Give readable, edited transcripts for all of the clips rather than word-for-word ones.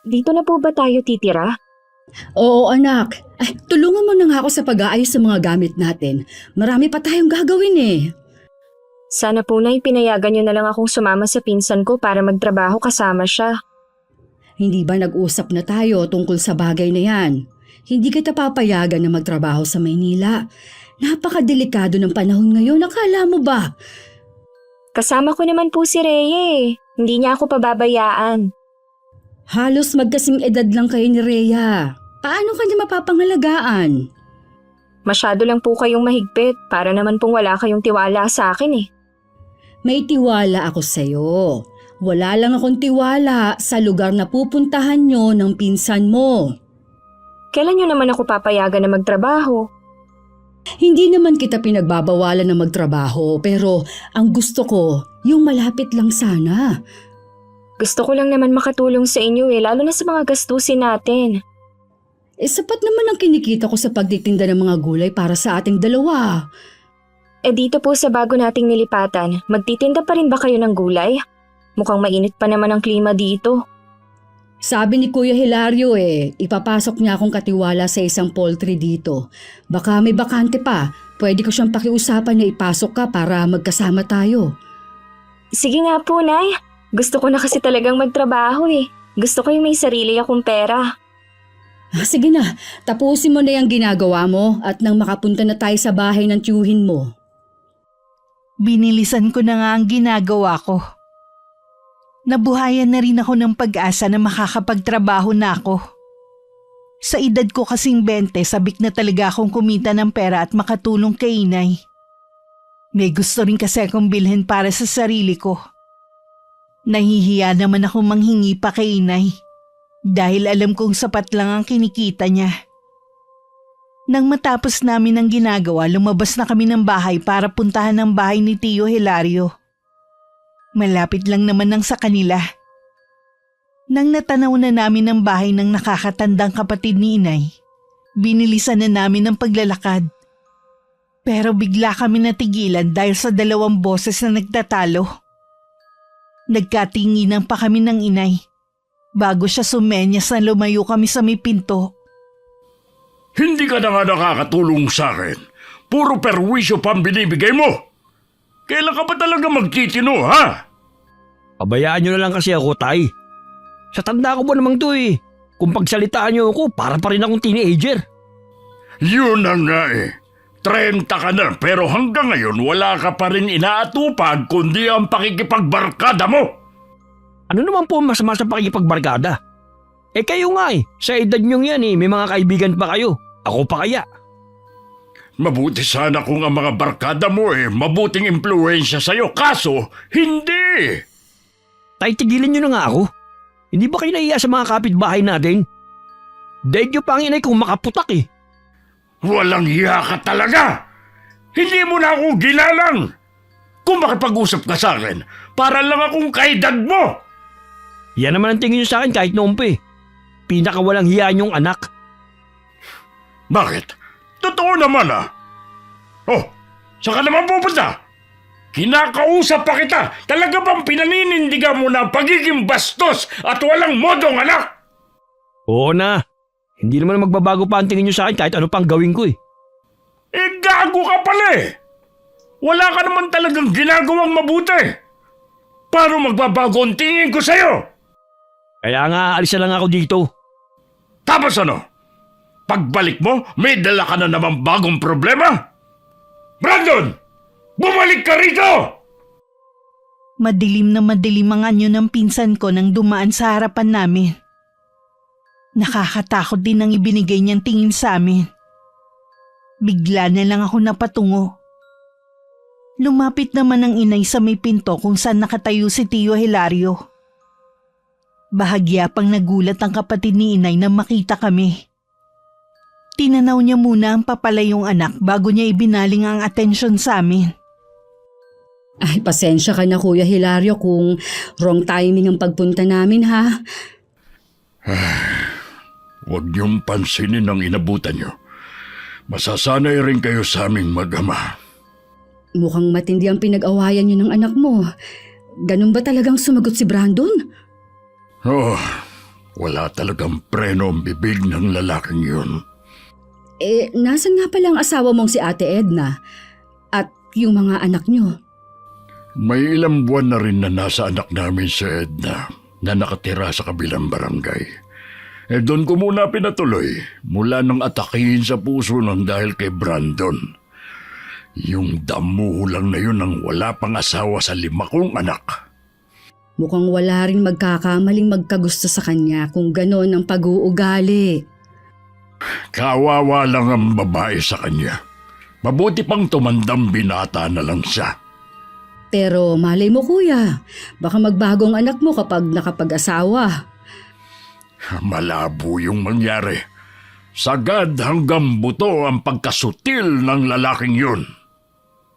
Dito na po ba tayo titira? Oo anak, tulungan mo na nga ako sa pag-aayos sa mga gamit natin. Marami pa tayong gagawin eh. Sana po Nay, pinayagan niyo na lang akong sumama sa pinsan ko para magtrabaho kasama siya. Hindi ba nag-usap na tayo tungkol sa bagay na yan? Hindi kita papayagan na magtrabaho sa Maynila. Napakadelikado ng panahon ngayon, akala mo ba? Kasama ko naman po si Rhea eh. Hindi niya ako pababayaan. Halos magkasing edad lang kayo ni Rhea. Paano ka niya mapapangalagaan? Masyado lang po kayong mahigpit para naman pong wala kayong tiwala sa akin eh. May tiwala ako sa'yo. Wala lang akong tiwala sa lugar na pupuntahan nyo ng pinsan mo. Kailan niyo naman ako papayagan na magtrabaho? Hindi naman kita pinagbabawalan na magtrabaho pero ang gusto ko, yung malapit lang sana. Gusto ko lang naman makatulong sa inyo eh, lalo na sa mga gastusin natin. Sapat naman ang kinikita ko sa pagtitinda ng mga gulay para sa ating dalawa. Dito po sa bago nating nilipatan, magtitinda pa rin ba kayo ng gulay? Mukhang mainit pa naman ang klima dito. Sabi ni Kuya Hilario ipapasok niya akong katiwala sa isang poultry dito. Baka may bakante pa, pwede ko siyang pakiusapan na ipasok ka para magkasama tayo. Sige nga po, Nay. Gusto ko na kasi talagang magtrabaho eh. Gusto ko yung may sarili akong pera. Sige na, tapusin mo na yung ginagawa mo at nang makapunta na tayo sa bahay ng tiyuhin mo. Binilisan ko na nga ang ginagawa ko. Nabuhayan na rin ako ng pag-asa na makakapagtrabaho na ako. Sa edad ko kasing 20, sabik na talaga akong kumita ng pera at makatulong kay inay. May gusto rin kasi akong bilhin para sa sarili ko. Nahihiya naman ako manghingi pa kay inay dahil alam kong sapat lang ang kinikita niya. Nang matapos namin ang ginagawa, lumabas na kami ng bahay para puntahan ang bahay ni Tio Hilario. Malapit lang naman ang sa kanila. Nang natanaw na namin ang bahay ng nakakatandang kapatid ni inay, binilisan na namin ang paglalakad. Pero bigla kami natigilan dahil sa dalawang boses na nagtatalo. Nagkatinginan pa kami ng inay bago siya sumenyas na lumayo kami sa may pinto. Hindi ka na nga nakakatulong sa akin. Puro perwisyo pa ang binibigay mo. Kailan ka ba talaga magtitino, ha? Pabayaan nyo na lang kasi ako, Tay. Sa tanda ko ba namang to eh. Kung pagsalitaan nyo ako, para pa rin akong teenager. Yun na nga eh. 30 ka na pero hanggang ngayon wala ka pa rin inaatupag kundi ang pakikipagbarkada mo. Ano naman po masama sa pakikipagbarkada? Kayo nga sa edad nyong yan may mga kaibigan pa kayo. Ako pa kaya? Mabuti sana kung ang mga barkada mo mabuting impluensya sa'yo. Kaso, hindi! Tay, tigilin nyo na nga ako. Hindi ba kayo naiya sa mga kapitbahay natin? Daig nyo pa ang inay kong makaputak eh. Walang hiya ka talaga! Hindi mo na ako ginalang! Kung makipag-usap ka sa akin, para lang akong kaedad mo! Yan naman ang tingin nyo sa akin kahit noon pa eh. Pinakawalang hiya nyong anak. Bakit? Totoo naman ah! Oh, saan ka naman pupunta? Kinakausap pa kita! Talaga bang pinaninindigan mo na ang pagiging bastos at walang modong anak? Oo na. Hindi naman magbabago pa ang tingin nyo sa akin kahit ano pang gawin ko eh. Gago ka pala eh! Wala ka naman talagang ginagawang mabuti! Paano magbabago ang tingin ko sa'yo? Kaya nga aalis na lang ako dito. Tapos ano? Pagbalik mo, may dala ka na naman bagong problema? Brandon! Bumalik ka rito! Madilim na madilim ang anyo ng pinsan ko nang dumaan sa harapan namin. Nakakatakot din ang ibinigay niyang tingin sa amin. Bigla na lang ako napatungo. Lumapit naman ang inay sa may pinto kung saan nakatayo si Tio Hilario. Bahagya pang nagulat ang kapatid ni inay nang makita kami. Tinanaw niya muna ang papalayong anak bago niya ibinaling ang atensyon sa amin. Ay, pasensya ka na Kuya Hilario kung wrong timing ang pagpunta namin ha. Huwag niyong pansinin ang inabutan niyo. Masasanay rin kayo sa aming mag-ama. Mukhang matindi ang pinag-awayan niyo ng anak mo. Ganun ba talagang sumagot si Brandon? Oh, Wala talagang preno ang bibig ng lalaking yun. Nasan nga pala ang asawa mong si Ate Edna? At yung mga anak nyo? May ilang buwan na rin na nasa anak namin si Edna na nakatira sa kabilang barangay. Doon ko muna pinatuloy mula nang atakihin sa puso ng dahil kay Brandon. Yung damuho lang na yun ang wala pang asawa sa 5 kong anak. Mukhang wala rin magkakamaling magkagusto sa kanya kung ganon ang pag-uugali. Kawawa lang ang babae sa kanya. Mabuti pang tumandang binata na lang siya. Pero malay mo kuya, baka magbago ang anak mo kapag nakapag-asawa. Malabo yung mangyari. Sagad hanggang buto ang pagkasutil ng lalaking yun.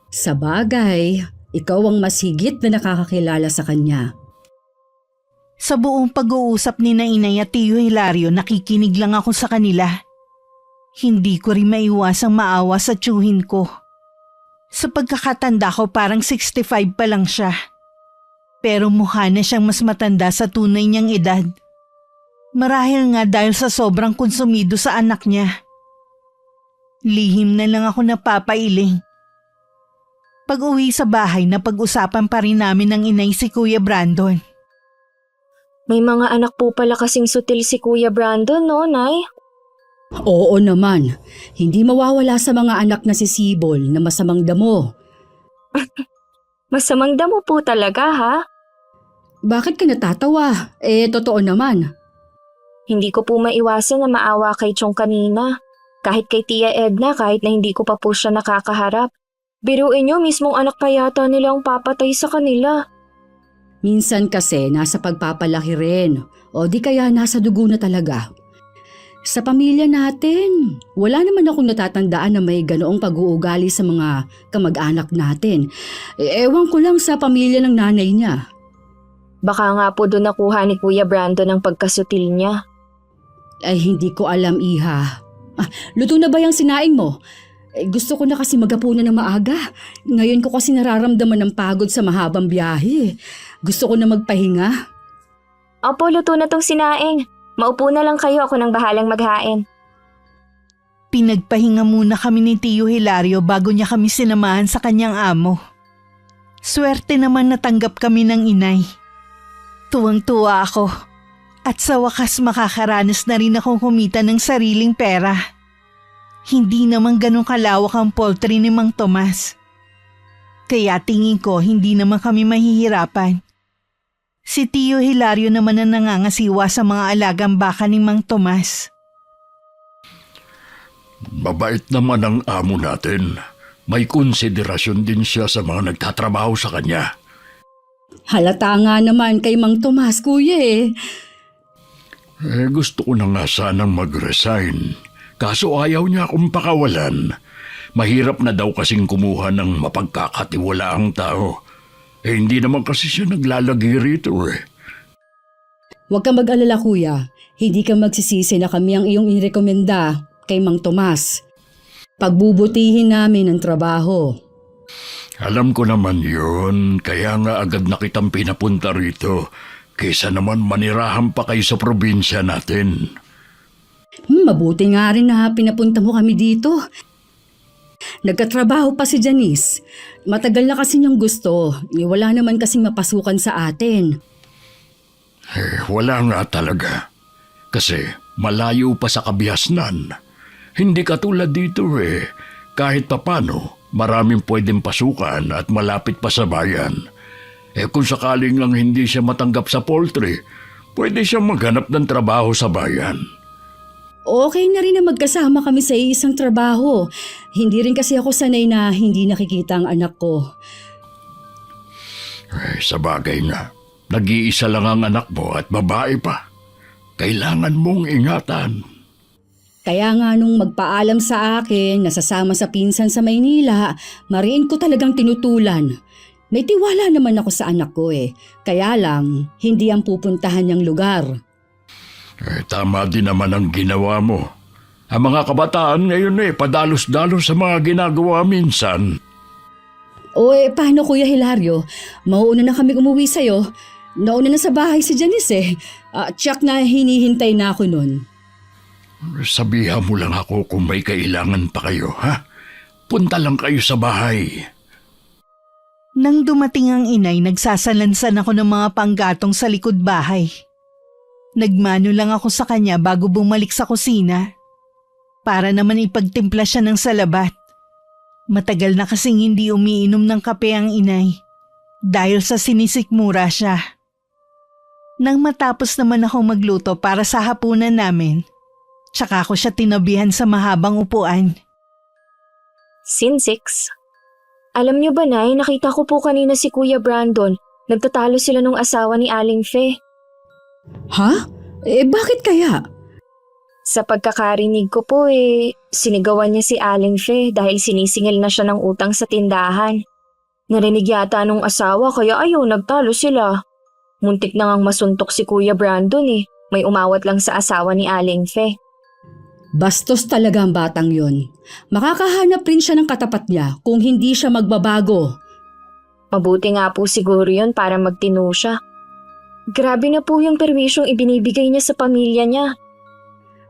Sa bagay, ikaw ang mas higit na nakakakilala sa kanya. Sa buong pag-uusap ni na Inay at Tio Hilario, nakikinig lang ako sa kanila. Hindi ko rin maiwasang maawa sa tiyuhin ko. Sa pagkakatanda ko parang 65 pa lang siya. Pero mukha na siyang mas matanda sa tunay niyang edad. Marahil nga dahil sa sobrang konsumido sa anak niya. Lihim na lang ako napapailing. Pag-uwi sa bahay, napag-usapan pa rin namin ng inay si Kuya Brandon. May mga anak po pala kasing sutil si Kuya Brandon, no, Nay? Oo naman, hindi mawawala sa mga anak na si Sibol na masamang damo. Masamang damo po talaga, ha? Bakit ka natatawa? Totoo naman. Hindi ko po maiwasan na maawa kay Chong kanina. Kahit kay Tia Edna, kahit na hindi ko pa po siya nakakaharap. Biruin niyo, mismong anak pa yata nilang papatay sa kanila. Minsan kasi nasa pagpapalaki rin, o di kaya nasa dugo na talaga. Sa pamilya natin, wala naman akong natatandaan na may ganoong pag-uugali sa mga kamag-anak natin. Ewan ko lang sa pamilya ng nanay niya. Baka nga po doon nakuha ni Kuya Brandon ang pagkasutil niya. Ay hindi ko alam, Iha. Luto na ba yung sinaing mo? Gusto ko na kasi magapunan ng maaga. Ngayon ko kasi nararamdaman ng pagod sa mahabang biyahe. Gusto ko na magpahinga. Opo, luto na tong sinaing. Maupo na lang kayo, ako nang bahalang maghain. Pinagpahinga muna kami ni Tio Hilario bago niya kami sinamahan sa kanyang amo. Swerte naman natanggap kami ng inay. Tuwang-tuwa ako. At sa wakas makakaranas na rin akong kumita ng sariling pera. Hindi naman ganun kalawak ang poultry ni Mang Tomas. Kaya tingin ko hindi naman kami mahihirapan. Si Tio Hilario naman ang nangangasiwa sa mga alagang baka ni Mang Tomas. Mabait naman ang amo natin. May konsiderasyon din siya sa mga nagtatrabaho sa kanya. Halata nga naman kay Mang Tomas, kuya . Gusto ko na nga sanang mag-resign. Kaso ayaw niya akong pakawalan. Mahirap na daw kasing kumuha ng mapagkakatiwalaang tao. Hindi naman kasi siya naglalagi rito . Huwag kang mag-alala, kuya. Hindi ka magsisisi na kami ang iyong inirekomenda kay Mang Tomas. Pagbubutihin namin ang trabaho. Alam ko naman yun, kaya nga agad na kitang pinapunta rito. Kaysa naman manirahan pa kayo sa probinsya natin. Mabuti nga rin na pinapunta mo kami dito. Nagkatrabaho pa si Janice. Matagal na kasi niyang gusto. Wala naman kasing mapasukan sa atin. Wala nga talaga. Kasi malayo pa sa kabihasnan. Hindi katulad dito . Kahit papano, maraming pwedeng pasukan at malapit pa sa bayan. Kung sakaling lang hindi siya matanggap sa poultry, pwede siyang maghanap ng trabaho sa bayan. Okay na rin na magkasama kami sa isang trabaho. Hindi rin kasi ako sanay na hindi nakikita ang anak ko. Sa bagay nga, nag-iisa lang ang anak mo at babae pa. Kailangan mong ingatan. Kaya nga nung magpaalam sa akin na sasama sa pinsan sa Maynila, mariin ko talagang tinutulan. May tiwala naman ako sa anak ko . Kaya lang, hindi ang pupuntahan niyang lugar. Tama din naman ang ginawa mo. Ang mga kabataan ngayon padalos-dalos sa mga ginagawa minsan. Paano Kuya Hilario? Mauuna na kami umuwi sa'yo. Nauna na sa bahay si Janice eh. Tsak na hinihintay na ako nun. Sabihan mo lang ako kung may kailangan pa kayo, ha? Punta lang kayo sa bahay. Nang dumating ang inay, nagsasalansan ako ng mga panggatong sa likod bahay. Nagmano lang ako sa kanya bago bumalik sa kusina. Para naman ipagtimpla siya ng salabat. Matagal na kasing hindi umiinom ng kape ang inay. Dahil sa sinisikmura siya. Nang matapos naman ako magluto para sa hapunan namin, tsaka ko siya tinabihan sa mahabang upuan. Scene 6. Alam niyo ba, Nay, nakita ko po kanina si Kuya Brandon. Nagtatalo sila nung asawa ni Aling Fe. Ha? Bakit kaya? Sa pagkakarinig ko po sinigawan niya si Aling Fe dahil sinisingil na siya ng utang sa tindahan. Narinig yata nung asawa kaya ayaw nagtalo sila. Muntik na ngang masuntok si Kuya Brandon May umawat lang sa asawa ni Aling Fe. Bastos talaga ang batang yun. Makakahanap rin siya ng katapat niya kung hindi siya magbabago. Mabuti nga po siguro yun para magtino siya. Grabe na po yung perwisyong ibinibigay niya sa pamilya niya.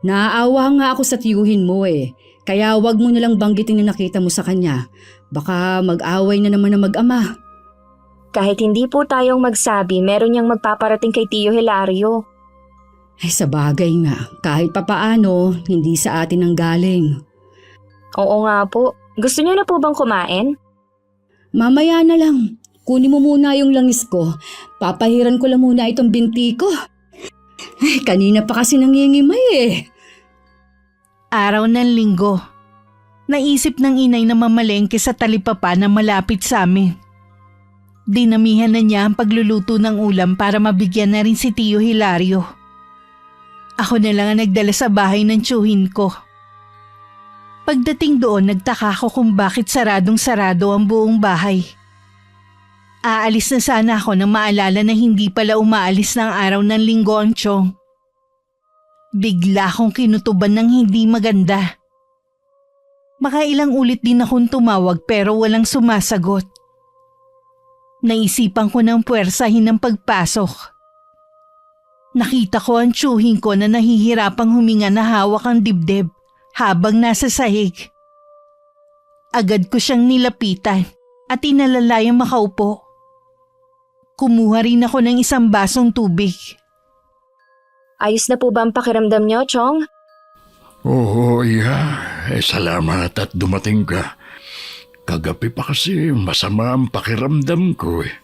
Naaawa nga ako sa tiyuhin mo eh. Kaya wag mo nalang banggitin na nakita mo sa kanya. Baka mag-away na naman na mag-ama. Kahit hindi po tayong magsabi, meron niyang magpaparating kay Tio Hilario. Ay sa bagay nga, kahit papaano, hindi sa atin ang galing. Oo nga po. Gusto niyo na po bang kumain? Mamaya na lang. Kunin mo muna yung langis ko. Papahiran ko lang muna itong binti ko. Ay, kanina pa kasi nangingimay eh. Araw ng linggo. Naisip ng inay na mamalengke sa talipapa na malapit sa amin. Dinamihan na niya ang pagluluto ng ulam para mabigyan na rin si Tio Hilario. Ako na lang ang nagdala sa bahay ng tiyuhin ko. Pagdating doon, nagtaka ako kung bakit saradong-sarado ang buong bahay. Aalis na sana ako nang maalala na hindi pala umaalis ng araw ng linggo ang tiyong. Bigla akong kinutuban ng hindi maganda. Makailang ulit din akong tumawag pero walang sumasagot. Naisipan ko ng puwersahin ng pagpasok. Nakita ko ang tiyuhin ko na nahihirapang huminga na hawak ang dibdib habang nasa sahig. Agad ko siyang nilapitan at inalalayang makaupo. Kumuha rin ako ng isang basong tubig. Ayos na po ba ang pakiramdam niyo, Chong? Oo, iya. Salamat at dumating ka. Kagabi pa kasi masama ang pakiramdam ko eh.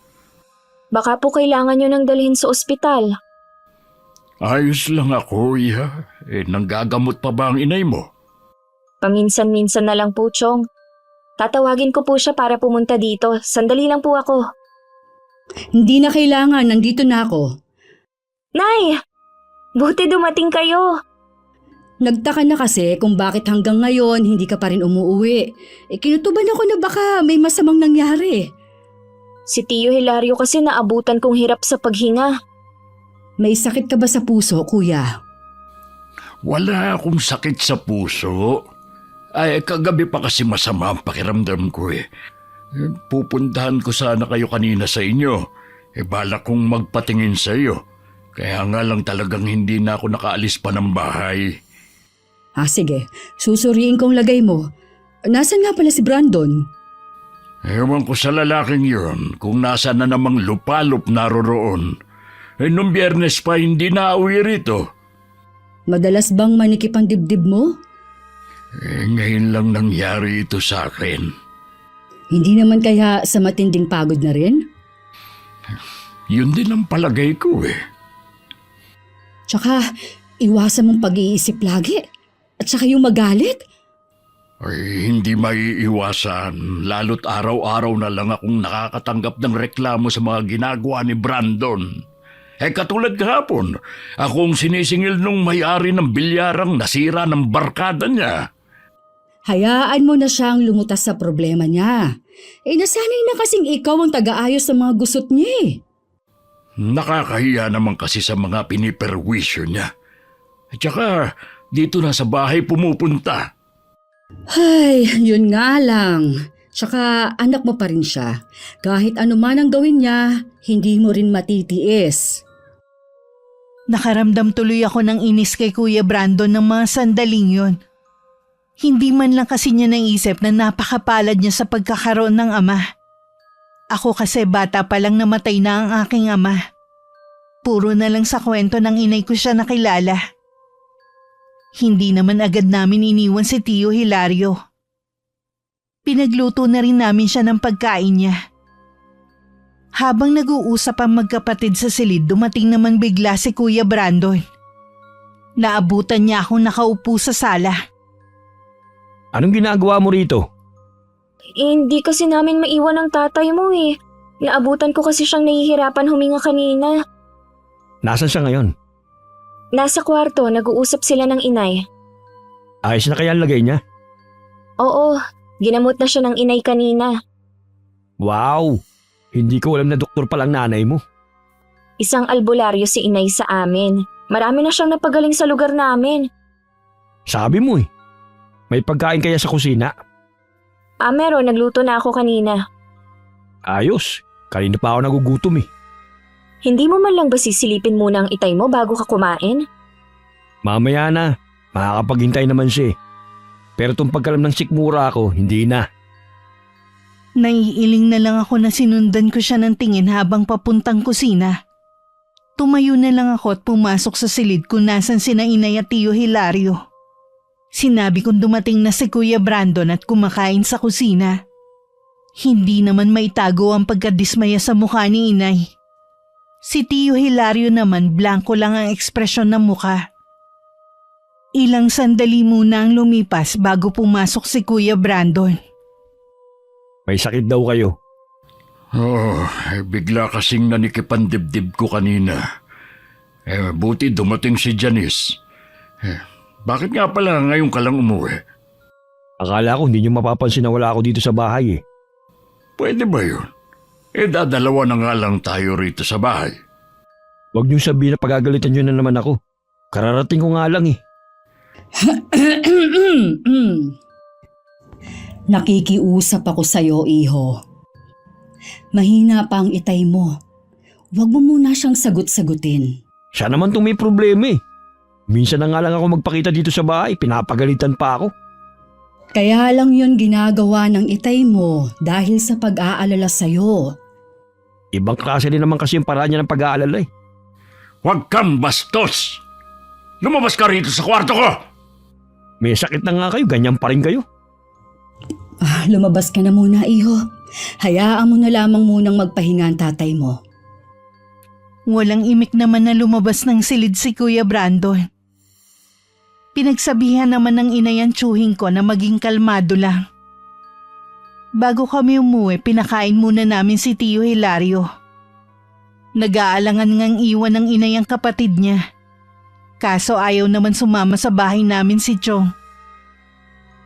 Baka po kailangan niyo nang dalhin sa ospital. Ayos lang ako, iya. Nanggagamot pa ba ang inay mo? Paminsan-minsan na lang po, Chong. Tatawagin ko po siya para pumunta dito. Sandali lang po ako. Hindi na kailangan, nandito na ako. Nay! Buti dumating kayo. Nagtaka na kasi kung bakit hanggang ngayon hindi ka pa rin umuuwi. Kinutuban ako na baka may masamang nangyari. Si Tio Hilario kasi naabutan kong hirap sa paghinga. May sakit ka ba sa puso, kuya? Wala akong sakit sa puso. Ay, kagabi pa kasi masama ang pakiramdam ko eh. Pupuntahan ko sana kayo kanina sa inyo. Balak kong magpatingin sa iyo. Kaya nga lang talagang hindi na ako nakaalis pa ng bahay. Sige. Susuriin kong lagay mo. Nasaan nga pala si Brandon? Ewan ko sa lalaking yun kung nasaan na namang lupalop naroroon. Nung Biyernes pa hindi na uwi rito. Madalas bang manikip ang dibdib mo? Ngayon lang nangyari ito sa akin. Hindi naman kaya sa matinding pagod na rin? Yun din ang palagay ko eh. Tsaka, iwasan mong pag-iisip lagi. At saka yung magalit. Ay, hindi maiiwasan. Lalo't araw-araw na lang akong nakakatanggap ng reklamo sa mga ginagawa ni Brandon. Katulad kahapon, akong sinisingil nung may-ari ng bilyarang nasira ng barkada niya. Hayaan mo na siyang lumutas sa problema niya. Nasanay na kasing ikaw ang taga-ayos sa mga gusot niya eh. Nakakahiya naman kasi sa mga piniperwisyo niya. At saka, dito na sa bahay pumupunta. Ay, yun nga lang. Tsaka anak mo pa rin siya. Kahit ano man ang gawin niya, hindi mo rin matitiis. Nakaramdam tuloy ako ng inis kay Kuya Brandon ng mga sandaling yon. Hindi man lang kasi niya naisip na napakapalad niya sa pagkakaroon ng ama. Ako kasi bata pa lang namatay na ang aking ama. Puro na lang sa kwento ng inay ko siya nakilala. Hindi naman agad namin iniwan si Tio Hilario. Pinagluto na rin namin siya ng pagkain niya. Habang nag-uusap ang magkapatid sa silid, dumating naman bigla si Kuya Brandon. Naabutan niya akong nakaupo sa sala. Anong ginagawa mo rito? Hindi kasi namin maiwan ang tatay mo eh. Naabutan ko kasi siyang nahihirapan huminga kanina. Nasaan siya ngayon? Nasa kwarto, nag-uusap sila ng inay. Ayos na kaya ang lagay niya? Oo, ginamot na siya ng inay kanina. Wow! Hindi ko alam na doktor palang nanay mo. Isang albularyo si inay sa amin. Marami na siyang napagaling sa lugar namin. Sabi mo eh. May pagkain kaya sa kusina? Meron, nagluto na ako kanina. Ayos. Kanina pa ako nagugutom eh. Hindi mo man lang ba sisilipin muna ang itay mo bago ka kumain? Mamaya na. Makakapaghintay naman siya eh. Pero itong pagkalam ng sikmura ako, hindi na. Naiiling na lang ako na sinundan ko siya ng tingin habang papuntang kusina. Tumayo na lang ako at pumasok sa silid kung nasan sina inay at Tio Hilario. Sinabi kong dumating na si Kuya Brandon at kumakain sa kusina. Hindi naman maitago ang pagkadismaya sa mukha ni inay. Si Tio Hilario naman blanko lang ang ekspresyon ng mukha. Ilang sandali muna ang lumipas bago pumasok si Kuya Brandon. May sakit daw kayo. Bigla kasing nanikipan dibdib ko kanina. Buti dumating si Janice. Bakit nga pala ngayon ka lang umuwi? Akala ko hindi niyo mapapansin na wala ako dito sa bahay eh. Pwede ba yun? Dadalawa na nga lang tayo rito sa bahay. Huwag niyo sabihin na pagagalitan niyo na naman ako. Kararating ko nga lang eh. Nakikiusap ako sa'yo, iho. Mahina pa ang itay mo. Huwag mo muna siyang sagot-sagutin. Siya naman itong may problema eh. Minsan na nga lang ako magpakita dito sa bahay, pinapagalitan pa ako. Kaya lang yun ginagawa ng itay mo dahil sa pag-aalala sa'yo. Ibang klase rin naman kasi yung paraan niya ng pag-aalala eh. Huwag kang bastos! Lumabas ka rito sa kwarto ko! May sakit na nga kayo, ganyan pa rin kayo. Lumabas ka na muna, iho. Hayaan mo na lamang munang magpahinga ang tatay mo. Walang imik naman na lumabas ng silid si Kuya Brandon. Pinagsabihan naman ng inay ang tsuhing ko na maging kalmado lang. Bago kami umuwi, pinakain muna namin si Tio Hilario. Nag-aalangan ngang iwan ng inay ang kapatid niya. Kaso ayaw naman sumama sa bahay namin si Chong.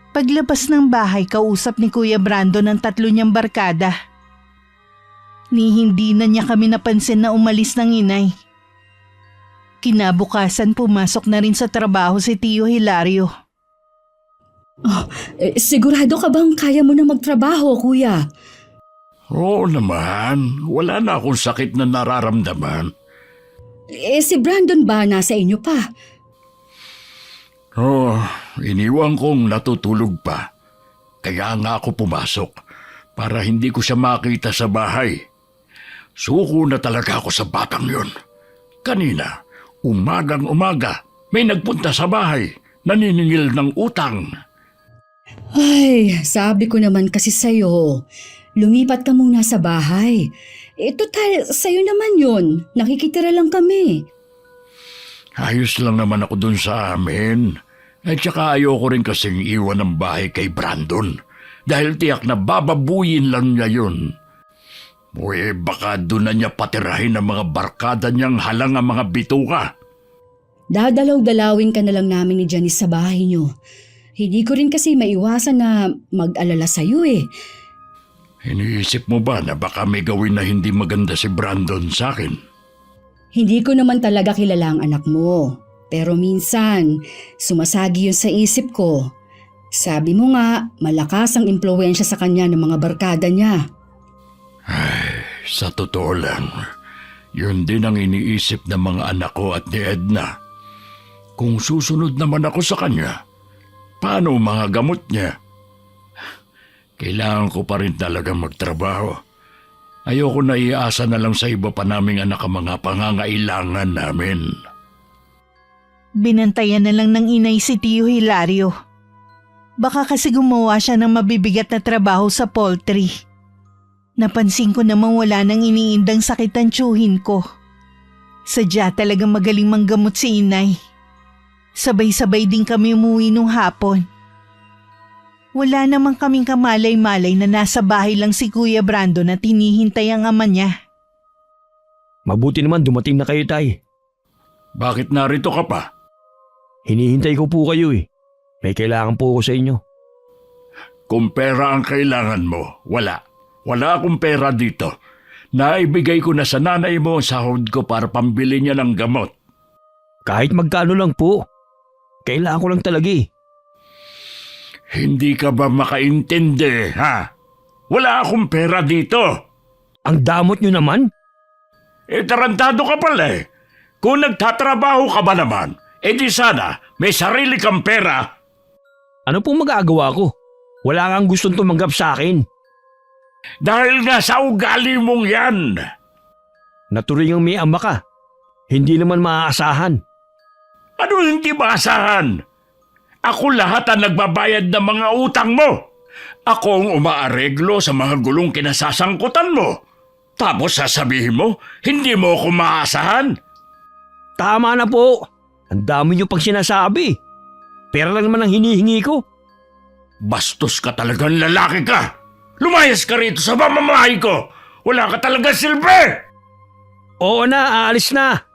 Paglabas ng bahay, kausap ni Kuya Brandon ang 3 niyang barkada. Ni hindi na niya kami napansin na umalis ng inay. Kinabukasan pumasok na rin sa trabaho si Tio Hilario. Sigurado ka bang kaya mo na magtrabaho, kuya? Oo naman, wala na akong sakit na nararamdaman. Si Brandon ba nasa inyo pa? Iniwan kong natutulog pa. Kaya nga ako pumasok para hindi ko siya makita sa bahay. Suko na talaga ako sa batang yon. Kanina, umagang-umaga, may nagpunta sa bahay, naniningil ng utang. Ay, sabi ko naman kasi sa'yo, lumipat ka muna sa bahay. Total, sa'yo naman yun. Nakikitira lang kami. Ayos lang naman ako dun sa amin. At saka ayoko rin kasing iwan ng bahay kay Brandon. Dahil tiyak na bababuyin lang niya yun. Baka doon na niya patirahin ang mga barkada niyang halang ang mga bituka. Dadalaw-dalawin ka na lang namin ni Janice sa bahay niyo. Hindi ko rin kasi maiwasan na mag-alala sa'yo eh. Iniisip mo ba na baka may gawin na hindi maganda si Brandon sa akin? Hindi ko naman talaga kilala ang anak mo. Pero minsan, sumasagi yun sa isip ko. Sabi mo nga, malakas ang impluwensya sa kanya ng mga barkada niya. Sa totoo lang, yun din ang iniisip ng mga anak ko at ni Edna. Kung susunod naman ako sa kanya, paano ang mga gamot niya? Kailangan ko pa rin talagang magtrabaho. Ayoko na iasa na lang sa iba pa naming anak ang mga pangangailangan namin. Binantayan na lang ng inay si Tio Hilario. Baka kasi gumawa siya ng mabibigat na trabaho sa poultry. Napansin ko namang wala nang iniindang sakit ang tiyuhin ko. Sadya talagang magaling manggamot si inay. Sabay-sabay din kami umuwi nung hapon. Wala namang kaming kamalay-malay na nasa bahay lang si Kuya Brandon at hinihintay ang ama niya. Mabuti naman dumating na kayo, Tay. Bakit narito ka pa? Hinihintay ko po kayo eh. May kailangan po ako sa inyo. Kung pera ang kailangan mo, wala. Wala akong pera dito. Naibigay ko na sa nanay mo ang sahod ko para pambili niya ng gamot. Kahit magkano lang po. Kailangan ko lang talaga eh. Hindi ka ba makaintindi, ha? Wala akong pera dito. Ang damot nyo naman? Tarantado ka pala eh. Kung nagtatrabaho ka ba naman, di sana may sarili kang pera. Ano pong magagawa ko? Wala kang gustong tumanggap sa akin. Dahil nga sa ugali mong yan. Naturingang may ama ka. Hindi naman maaasahan. Ano hindi maasahan? Ako lahat ang nagbabayad ng mga utang mo. Ako ang umaareglo sa mga gulong kinasasangkutan mo. Tapos sasabihin mo, hindi mo ako maasahan. Tama na po. Ang dami nyo pang sinasabi. Pera lang naman ang hinihingi ko. Bastos ka talagang lalaki ka. Lumayas ka rito sa pamamahay ko. Wala ka talaga silbi. Oo na, aalis na.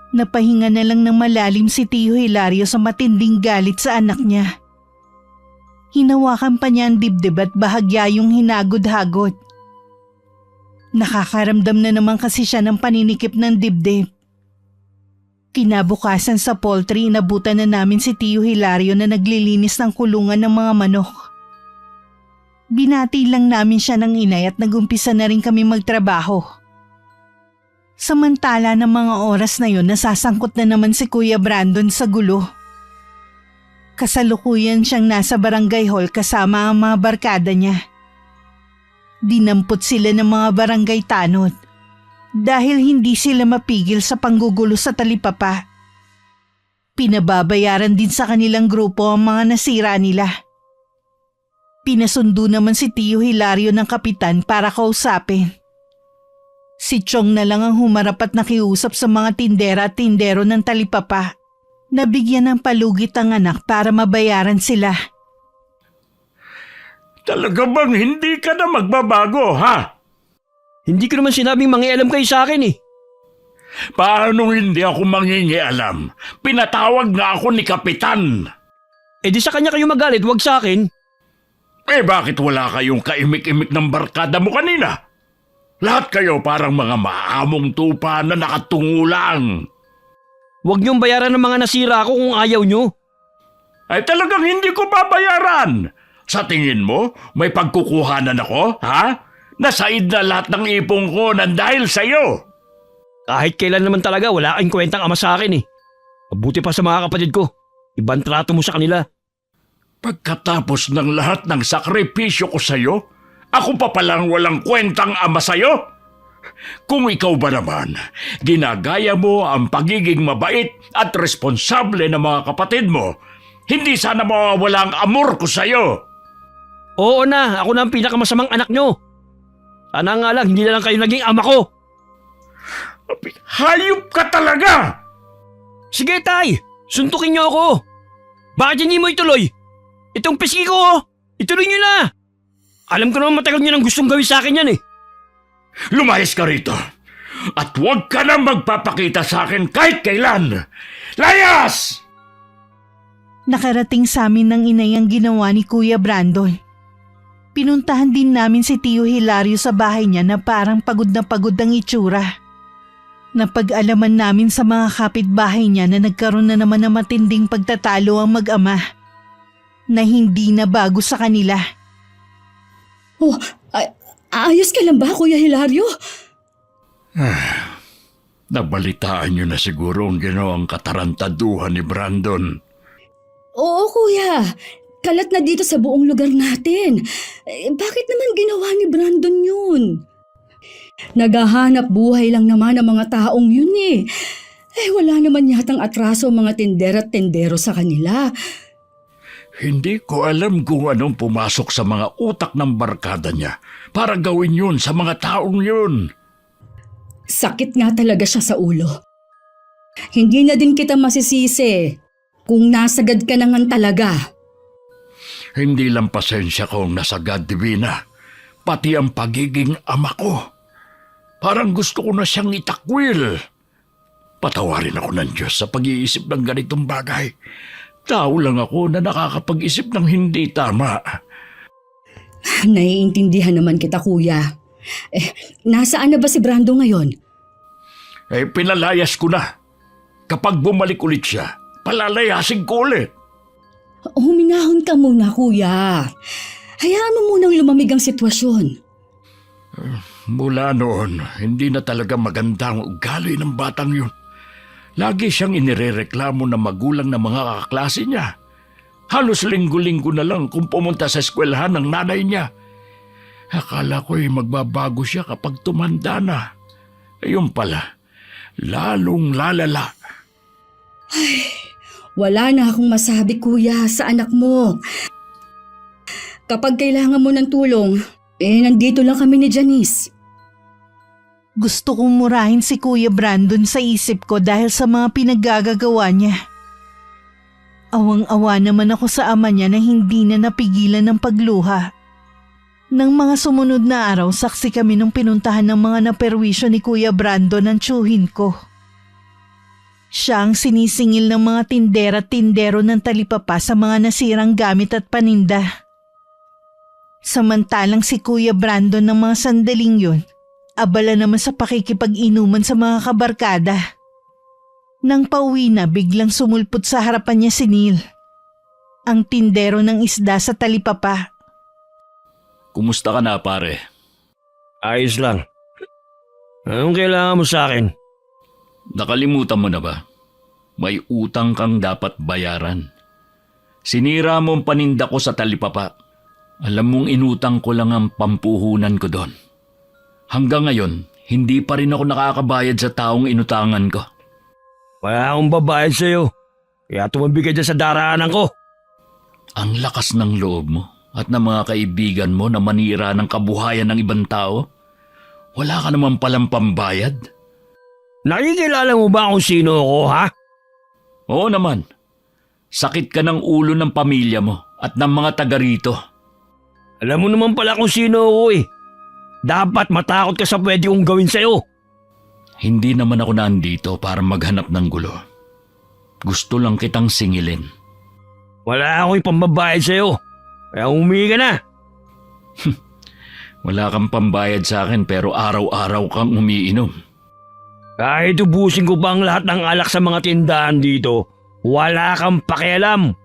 Napahinga na lang ng malalim si Tio Hilario sa matinding galit sa anak niya. Hinawakan pa niya ang dibdib at bahagya yung hinagod-hagod. Nakakaramdam na naman kasi siya ng paninikip ng dibdib. Kinabukasan sa poultry, inabutan na namin si Tio Hilario na naglilinis ng kulungan ng mga manok. Binati lang namin siya ng inay at nagumpisa na rin kami magtrabaho. Samantala ng mga oras na yon, nasasangkot na naman si Kuya Brandon sa gulo. Kasalukuyan siyang nasa barangay hall kasama ang mga barkada niya. Dinampot sila ng mga barangay tanod dahil hindi sila mapigil sa panggugulo sa talipapa. Pinababayaran din sa kanilang grupo ang mga nasira nila. Pinasundo naman si Tio Hilario ng kapitan para kausapin. Si Chong na lang ang humarap at nakiusap sa mga tindera at tindero ng talipapa. Nabigyan ng palugit ang anak para mabayaran sila. Talaga bang hindi ka na magbabago, ha? Hindi ko naman sinabing mangialam kayo sa akin eh. Paano hindi ako mangingialam? Pinatawag na ako ni Kapitan. Di sa kanya kayo magalit, wag sa akin. Bakit wala kayong kaimik-imik ng barkada mo kanina? Lahat kayo parang mga maamong tupa na nakatungo lang. Wag niyong bayaran ng mga nasira ko kung ayaw niyo. Talagang hindi ko babayaran. Sa tingin mo, may pagkukuhanan ako, ha? Nasaid na lahat ng ipong ko nang dahil sa'yo. Kahit kailan naman talaga, wala kang kwentang ama sa akin eh. Mabuti pa sa mga kapatid ko. Ibang trato mo sa kanila. Pagkatapos ng lahat ng sakripisyo ko sa'yo, ako pa palang walang kwentang ama sa'yo? Kung ikaw ba naman, ginagaya mo ang pagiging mabait at responsable ng mga kapatid mo, hindi sana mawawala ang amor ko sa'yo. Oo na, ako na ang pinakamasamang anak nyo. Sana nga lang, hindi na lang kayo naging ama ko. Hayop ka talaga! Sige tay, suntukin niyo ako. Bakit hindi mo ituloy? Itong piski ko, oh. Ituloy niyo na. Alam ko naman matagal niyo nang gustong gawin sa akin yan eh. Lumayas ka rito. At huwag ka na magpapakita sa akin kahit kailan. Layas! Nakarating sa amin ng inay ang ginawa ni Kuya Brandon. Pinuntahan din namin si Tio Hilario sa bahay niya na parang pagod ang itsura. Napag-alaman namin sa mga kapitbahay niya na nagkaroon na naman ng matinding pagtatalo ang mag-ama. na hindi na bago sa kanila. Oh, ayos ka lang ba, Kuya Hilario? Nabalitaan niyo na siguro ang ginawang katarantaduhan ni Brandon. Oo, Kuya. Kalat na dito sa buong lugar natin. Bakit naman ginawa ni Brandon yun? Naghahanap buhay lang naman ang mga taong yun eh. Wala naman yatang atraso ang mga tindera at tindero sa kanila. Hindi ko alam kung anong pumasok sa mga utak ng barkada niya para gawin yun sa mga taong yun. Sakit nga talaga siya sa ulo. Hindi na din kita masisisi kung nasagad ka na nga talaga. Hindi lang pasensya kong nasagad, Divina. Pati ang pagiging ama ko. Parang gusto ko na siyang itakwil. Patawarin ako ng Diyos sa pag-iisip ng ganitong bagay. Tao lang ako na nakakapag-isip ng hindi tama. Naiintindihan naman kita, Kuya. Nasaan na ba si Brando ngayon? Pinalayas ko na. Kapag bumalik ulit siya, palalayasin ko ulit. Huminahon ka muna, Kuya. Hayaan mo munang lumamig ang sitwasyon. Mula noon, hindi na talaga maganda ang ugali ng batang yun. Lagi siyang inirereklamo ng magulang ng mga kaklase niya. Halos linggo-linggo na lang kung pumunta sa eskwelahan ng nanay niya. Akala ko'y magbabago siya kapag tumanda na. Ayun pala, lalong lalala. Wala na akong masabi, Kuya, sa anak mo. Kapag kailangan mo ng tulong, nandito lang kami ni Janice. Gusto kong murahin si Kuya Brandon sa isip ko dahil sa mga pinaggagawa niya. Awang-awa naman ako sa ama niya na hindi na napigilan ng pagluha. Nang mga sumunod na araw, saksi kami nung pinuntahan ng mga naperwisyo ni Kuya Brandon ang tiyuhin ko. Siya ang sinisingil ng mga tindera-tindero ng talipapa sa mga nasirang gamit at paninda. Samantalang si Kuya Brandon ng mga sandaling yun, abala naman sa pakikipag-inuman sa mga kabarkada. Nang pauwi na, biglang sumulpot sa harapan niya si Neil, ang tindero ng isda sa talipapa. Kumusta ka na, pare? Ayos lang. Anong kailangan mo sa akin? Nakalimutan mo na ba? May utang kang dapat bayaran. Sinira mo ang paninda ko sa talipapa. Alam mong inutang ko lang ang pampuhunan ko doon. Hanggang ngayon, hindi pa rin ako nakakabayad sa taong inutangan ko. Wala akong babayad sa'yo. Kaya tumabi ka dyan sa daraanan ko. Ang lakas ng loob mo at ng mga kaibigan mo na manira ng kabuhayan ng ibang tao. Wala ka naman palang pambayad. Nakikilala mo ba kung sino ako, ha? Oo naman. Sakit ka ng ulo ng pamilya mo at ng mga taga rito. Alam mo naman pala kung sino ako eh. Dapat matakot ka sa pwede kong gawin sa'yo. Hindi naman ako nandito para maghanap ng gulo. Gusto lang kitang singilin. Wala akong pambabayad sa'yo. Kaya humingi ka na. Wala kang pambayad sa akin pero araw-araw kang umiinom. Kahit ubusin ko pa ang lahat ng alak sa mga tindahan dito, wala kang pakialam.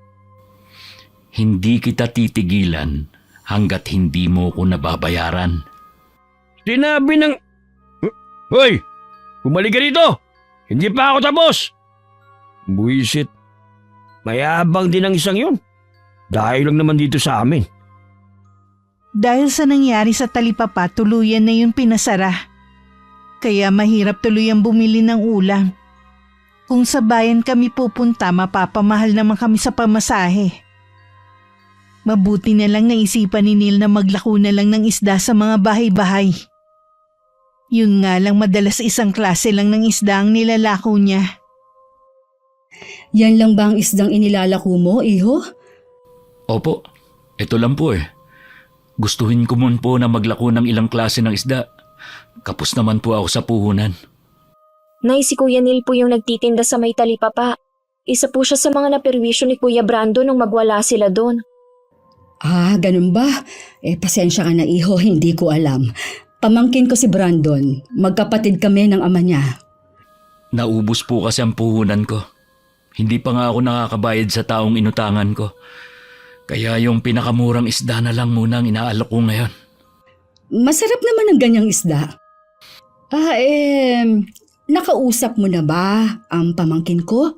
Hindi kita titigilan hanggat hindi mo ko nababayaran. Sinabi ng... Hoy! Bumalik ka rito! Hindi pa ako tapos! Buisit. Mayabang din ang isang yun. Dahil lang naman dito sa amin. Dahil sa nangyari sa talipapa, tuluyan na yun pinasara. Kaya mahirap tuluyang bumili ng ulam. Kung sa bayan kami pupunta, mapapamahal naman kami sa pamasahe. Mabuti na lang naisipan ni Neil na maglako na lang ng isda sa mga bahay-bahay. Yun nga lang, madalas isang klase lang ng isda ang nilalako niya. Yan lang ba ang isdang inilalako mo, iho? Opo, ito lang po eh. Gustuhin ko mun po na maglako ng ilang klase ng isda. Kapos naman po ako sa puhunan. Nay, si Kuya Neil po yung nagtitinda sa may talipapa. Isa po siya sa mga naperwisyo ni Kuya Brando nung magwala sila doon. Ah, ganun ba? Pasensya ka na, iho, hindi ko alam. Pamangkin ko si Brandon. Magkapatid kami ng ama niya. Naubos po kasi ang puhunan ko. Hindi pa nga ako nakakabayad sa taong inutangan ko. Kaya yung pinakamurang isda na lang muna ang inaalok ko ngayon. Masarap naman ang ganyang isda. Nakausap mo na ba ang pamangkin ko?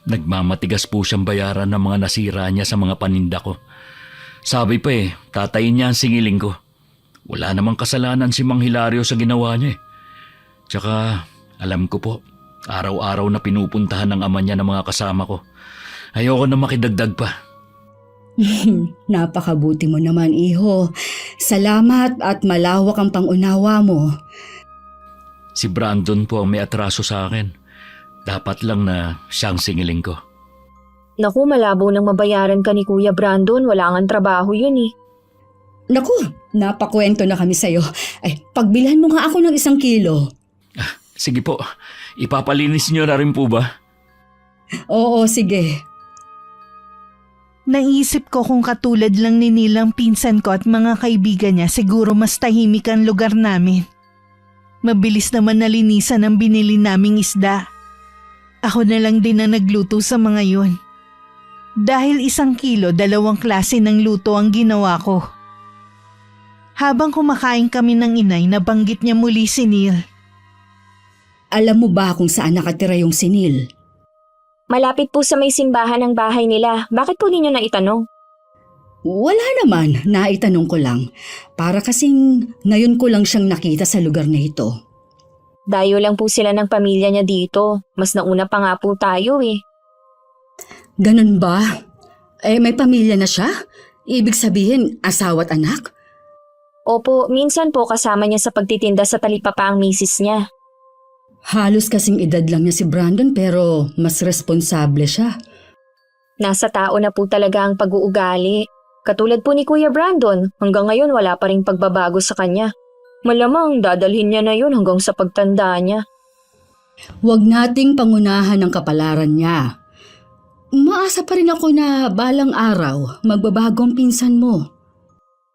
Nagmamatigas po siyang bayaran ng mga nasira niya sa mga paninda ko. Sabi pa tatayin niya ang singiling ko. Wala namang kasalanan si Mang Hilario sa ginawa niya. Tsaka alam ko po, araw-araw na pinupuntahan ng ama niya ng mga kasama ko. Ayoko na makidagdag pa. Napakabuti mo naman, iho. Salamat at malawak ang pangunawa mo. Si Brandon po ang may atraso sa akin. Dapat lang na siyang singiling ko. Naku, malabo nang mabayaran ka ni Kuya Brandon. Wala ngang trabaho yun eh. Naku, napakwento na kami sa'yo. Pagbilhan mo nga ako ng 1 kilo. Sige po, ipapalinis niyo na rin po ba? Oo, sige. Naisip ko kung katulad lang ni Neil ang pinsan ko at mga kaibigan niya, siguro mas tahimik ang lugar namin. Mabilis naman nalinisan ang binili naming isda. Ako na lang din ang nagluto sa mga yun. Dahil 1 kilo, 2 klase ng luto ang ginawa ko. Habang kumakain kami ng inay, nabanggit niya muli si Neil. Alam mo ba kung saan nakatira yung sinil? Malapit po sa may simbahan ng bahay nila. Bakit po ninyo naitanong? Wala naman, naitanong ko lang. Para kasing ngayon ko lang siyang nakita sa lugar na ito. Dayo lang po sila ng pamilya niya dito. Mas nauna pa nga po tayo eh. Ganun ba? May pamilya na siya? Ibig sabihin, asawa at anak? Opo, minsan po kasama niya sa pagtitinda sa talipapa ang misis niya. Halos kasing edad lang niya si Brandon pero mas responsable siya. Nasa tao na po talaga ang pag-uugali. Katulad po ni Kuya Brandon, hanggang ngayon wala pa ring pagbabago sa kanya. Malamang dadalhin niya na yun hanggang sa pagtanda niya. Huwag nating pangunahan ang kapalaran niya. Umaasa pa rin ako na balang araw magbabago ang pinsan mo.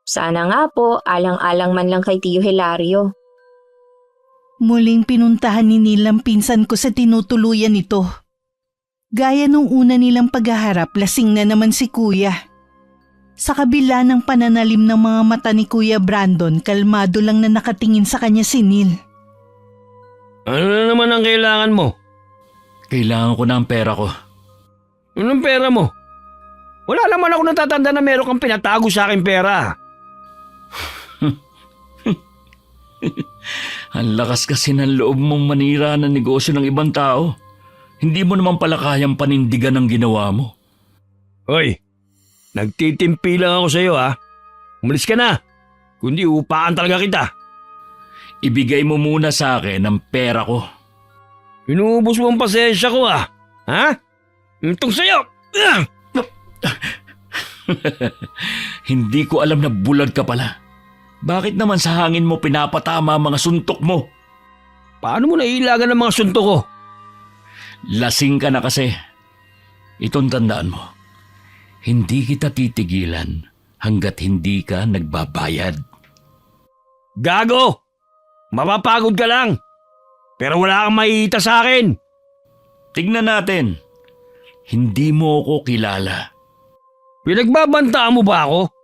Sana nga po, alang-alang man lang kay Tio Hilario. Muling pinuntahan ni Neil ang pinsan ko sa tinutuluyan nito. Gaya nung una nilang paghaharap, lasing na naman si Kuya. Sa kabila ng pananalim ng mga mata ni Kuya Brandon, kalmado lang na nakatingin sa kanya si Neil. Ano na naman ang kailangan mo? Kailangan ko na ang pera ko. Anong pera mo? Wala naman ako natatanda na meron kang pinatago sa akin pera. Ang lakas kasi ng loob mong manira ng negosyo ng ibang tao. Hindi mo naman pala kayang panindigan ang ginawa mo. Hoy, nagtitimpi lang ako sa iyo ha. Umalis ka na. Kundi upaan talaga kita. Ibigay mo muna sa akin ang pera ko. Inuubos mo ang pasensya ko ha. Ha? Itong sa'yo. Hindi ko alam na bulag ka pala. Bakit naman sa hangin mo pinapatama ang mga suntok mo? Paano mo nailagan ng mga suntok ko? Lasing ka na kasi. Itong tandaan mo. Hindi kita titigilan hanggat hindi ka nagbabayad. Gago! Mapapagod ka lang. Pero wala kang makikita sa akin. Tignan natin. Hindi mo ako kilala. Pinagbabantaan mo ba ako?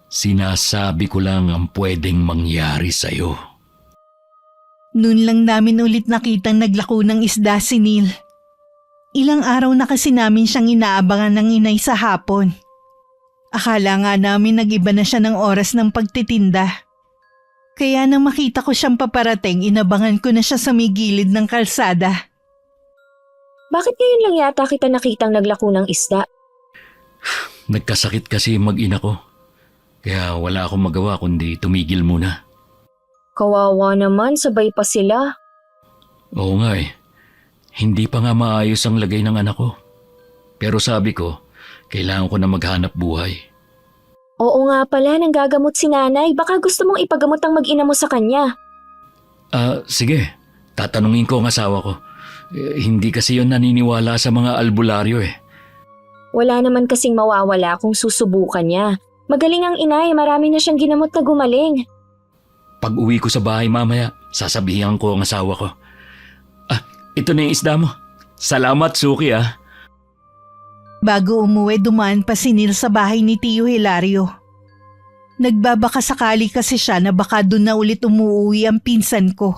Sinasabi ko lang ang pwedeng mangyari sa'yo. Noon lang namin ulit nakitang naglako ng isda si Neil. Ilang araw na kasi namin siyang inaabangan ng inay sa hapon. Akala nga namin nag-iba na siya ng oras ng pagtitinda. Kaya nang makita ko siyang paparating, inabangan ko na siya sa may gilid ng kalsada. Bakit ngayon lang yata kita nakitang naglako ng isda? Nagkasakit kasi mag-ina ko. Kaya wala akong magawa kundi tumigil muna. Kawawa naman, sabay pa sila. Oo nga Hindi pa nga maayos ang lagay ng anak ko. Pero sabi ko, kailangan ko na maghanap buhay. Oo nga pala, nanggagamot si nanay. Baka gusto mong ipagamot ang mag-ina mo sa kanya. Sige. Tatanungin ko ang asawa ko. Hindi kasi yun naniniwala sa mga albularyo Wala naman kasing mawawala kung susubukan niya. Magaling ang inay, marami na siyang ginamot na gumaling. Pag uwi ko sa bahay mamaya, sasabihan ko ang asawa ko. Ito na yung isda mo. Salamat, Suki bago umuwi dumaan pa si Neil sa bahay ni Tio Hilario. Nagbabaka sakali kasi siya na baka doon na ulit umuwi ang pinsan ko.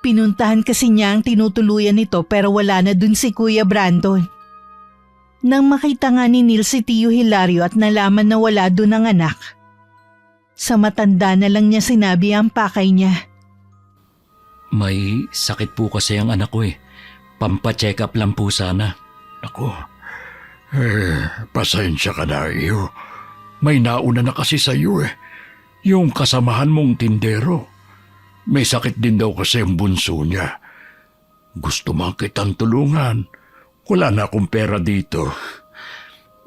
Pinuntahan kasi niya ang tinutuluyan nito pero wala na dun si Kuya Brandon. Nang makita nga ni Neil si Tio Hilario at nalaman na wala dun ang anak, sa matanda na lang niya sinabi ang pakay niya. May sakit po kasi ang anak ko eh. Pampa-check up lang po sana. Ako, pasensya ka na iyo. May nauna na kasi sa iyo eh. Yung kasamahan mong tindero. May sakit din daw kasi ang bunso niya. Gusto man kitang tulungan. Wala na akong pera dito.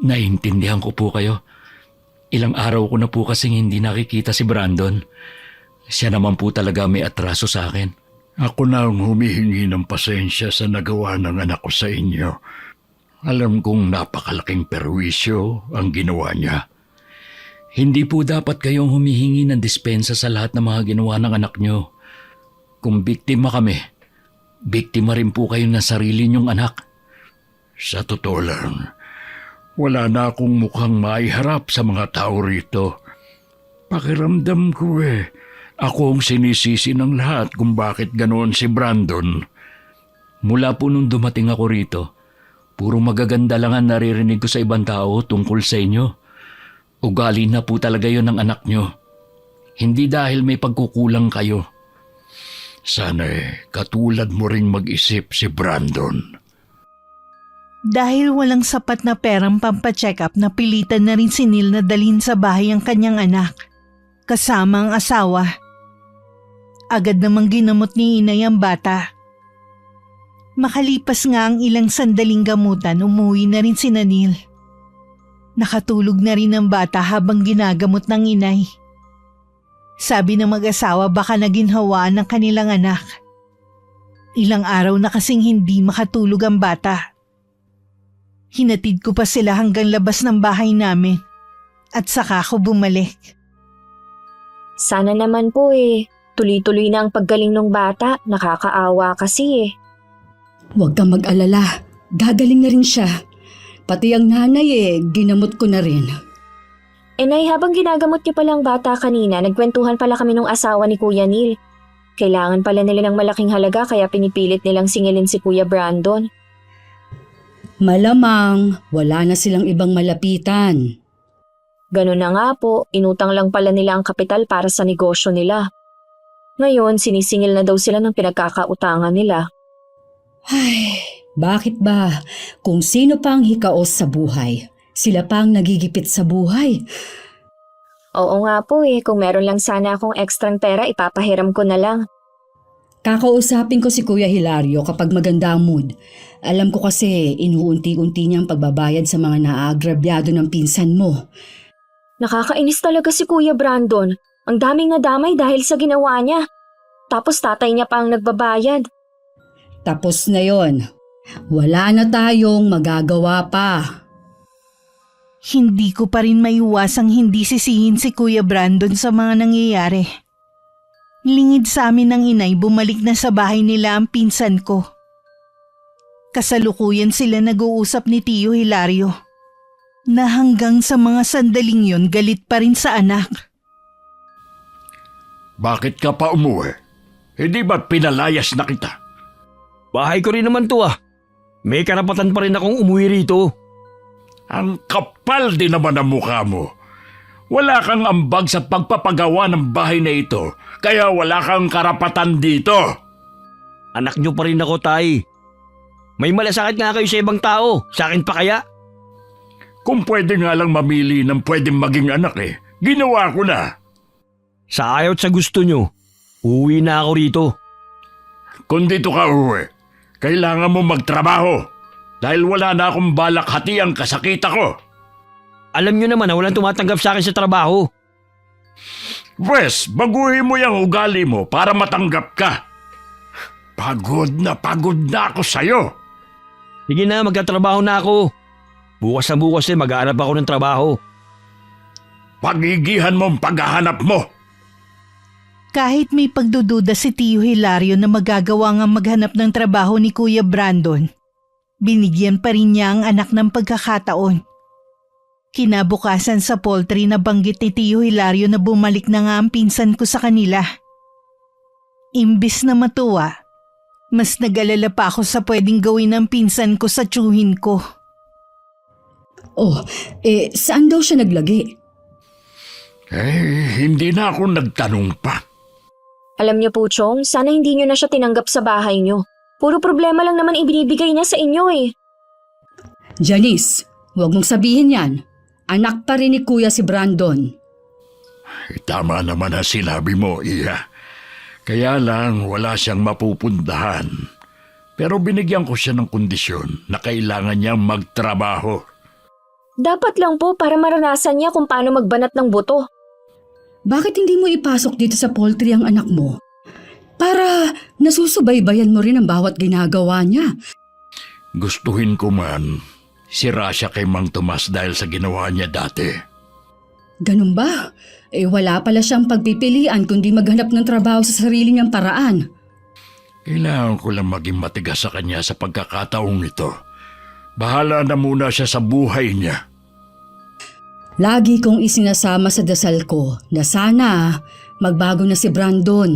Naiintindihan ko po kayo. Ilang araw ko na po kasing hindi nakikita si Brandon. Siya naman po talaga may atraso sa akin. Ako na ang humihingi ng pasensya sa nagawa ng anak ko sa inyo. Alam kong napakalaking perwisyo ang ginawa niya. Hindi po dapat kayong humihingi ng dispensa sa lahat ng mga ginawa ng anak nyo. Kung biktima kami, biktima rin po kayo ng sarili nyong anak. Sa totoo lang, wala na akong mukhang maiharap sa mga tao rito. Pakiramdam ko ako ang sinisisi ng lahat kung bakit ganoon si Brandon. Mula po nung dumating ako rito, puro magaganda lang ang naririnig ko sa ibang tao tungkol sa inyo. Ugali na po talaga yon ng anak nyo. Hindi dahil may pagkukulang kayo. Sana katulad mo ring mag-isip si Brandon. Dahil walang sapat na perang pampacheck up, napilitan na rin si Neil na dalhin sa bahay ang kanyang anak, kasama ang asawa. Agad namang ginamot ni inay ang bata. Makalipas nga ang ilang sandaling gamutan, umuwi na rin si Neil. Nakatulog na rin ang bata habang ginagamot ng inay. Sabi ng mag-asawa baka naginhawaan ng kanilang anak. Ilang araw na kasing hindi makatulog ang bata. Hinatid ko pa sila hanggang labas ng bahay namin at saka ako bumalik. Sana naman po tuloy-tuloy na ang paggaling ng bata. Nakakaawa kasi Huwag kang mag-alala. Gagaling na rin siya. Pati ang nanay ginamot ko na rin. Nay, habang ginagamot niyo palang bata kanina, nagkwentuhan pala kami ng asawa ni Kuya Neil. Kailangan pala nila ng malaking halaga kaya pinipilit nilang singilin si Kuya Brandon. Malamang, wala na silang ibang malapitan. Ganun na nga po, inutang lang pala nila ang kapital para sa negosyo nila. Ngayon, sinisingil na daw sila ng pinagkakautangan nila. Ay, bakit ba? Kung sino pa ang hikaos sa buhay, sila pa ang nagigipit sa buhay. Oo nga po kung meron lang sana akong ekstrang pera, ipapahiram ko na lang. Kakausapin ko si Kuya Hilario kapag maganda ang mood. Alam ko kasi inuunti-unti niyang pagbabayad sa mga naagrabyado ng pinsan mo. Nakakainis talaga si Kuya Brandon. Ang daming nadamay dahil sa ginawa niya. Tapos tatay niya pa ang nagbabayad. Tapos na yon. Wala na tayong magagawa pa. Hindi ko pa rin maiwasang hindi sisihin si Kuya Brandon sa mga nangyayari. Lingid sa amin ng inay, bumalik na sa bahay nila ang pinsan ko. Kasalukuyan sila nag-uusap ni Tio Hilario na hanggang sa mga sandaling yon galit pa rin sa anak. Bakit ka pa umuwi? Hindi ba't pinalayas na kita? Bahay ko rin naman to May karapatan pa rin akong umuwi rito. Ang kapal din naman ang mukha mo. Wala kang ambag sa pagpapagawa ng bahay na ito, kaya wala kang karapatan dito. Anak niyo pa rin ako, tay. May malasakit nga kayo sa ibang tao. Sa akin pa kaya? Kung pwede nga lang mamili ng pwedeng maging anak ginawa ko na. Sa ayaw at sa gusto niyo, uwi na ako rito. Kung dito ka uwi, kailangan mo magtrabaho dahil wala na akong balak hati ang kasakita ko. Alam niyo naman na walang tumatanggap sa akin sa trabaho. Wes, baguhin mo yung ugali mo para matanggap ka. Pagod na ako sa'yo. Sige na, magtatrabaho na ako. Bukas na bukas maghahanap ako ng trabaho. Pagigihan mo ang paghahanap mo. Kahit may pagdududa si Tio Hilario na magagawa nga maghanap ng trabaho ni Kuya Brandon, Binigyan pa rin niya ang anak ng pagkakataon. Kinabukasan sa poultry na banggit ni Tio Hilario na bumalik na nga ang pinsan ko sa kanila. Imbis na matuwa, mas nag-alala pa ako sa pwedeng gawin ng pinsan ko sa tiyuhin ko. Oh, saan daw siya naglagi? Hindi na ako nagtanong pa. Alam niyo po, Chong, sana hindi niyo na siya tinanggap sa bahay niyo. Puro problema lang naman ibinibigay niya sa inyo eh. Janice, huwag mong sabihin yan. Anak pa rin ni Kuya si Brandon. Tama naman ang sinabi mo, Iya. Kaya lang wala siyang mapupuntahan. Pero binigyan ko siya ng kondisyon na kailangan niyang magtrabaho. Dapat lang po para maranasan niya kung paano magbanat ng buto. Bakit hindi mo ipasok dito sa poultry ang anak mo? Para nasusubaybayan mo rin ang bawat ginagawa niya. Gustuhin ko man, sira siya kay Mang Tomas dahil sa ginawa niya dati. Ganun ba? Wala pala siyang pagpipilian kundi maghanap ng trabaho sa sarili niyang paraan. Kailangan ko lang maging matigas sa kanya sa pagkakataong ito. Bahala na muna siya sa buhay niya. Lagi kong isinasama sa dasal ko na sana magbago na si Brandon.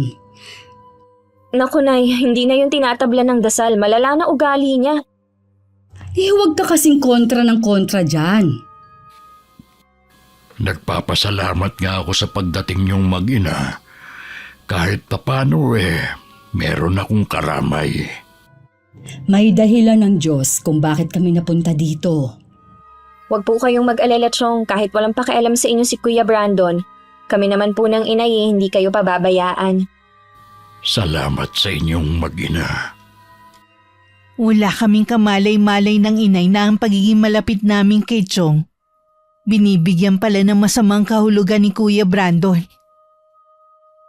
Naku Nay, hindi na yung tinatabla ng dasal. Malala na ugali niya. Huwag ka kasing kontra ng kontra dyan. Nagpapasalamat nga ako sa pagdating niyong mag-ina. Kahit papano meron akong karamay. May dahilan ng Diyos kung bakit kami napunta dito. Huwag po kayong mag-alala, Chong, kahit walang pakialam sa inyo si Kuya Brandon. Kami naman po ng inay hindi kayo pababayaan. Salamat sa inyong mag-ina. Wala kaming kamalay-malay ng inay na ang pagiging malapit namin kay Chong. Binibigyan pala ng masamang kahulugan ni Kuya Brandon.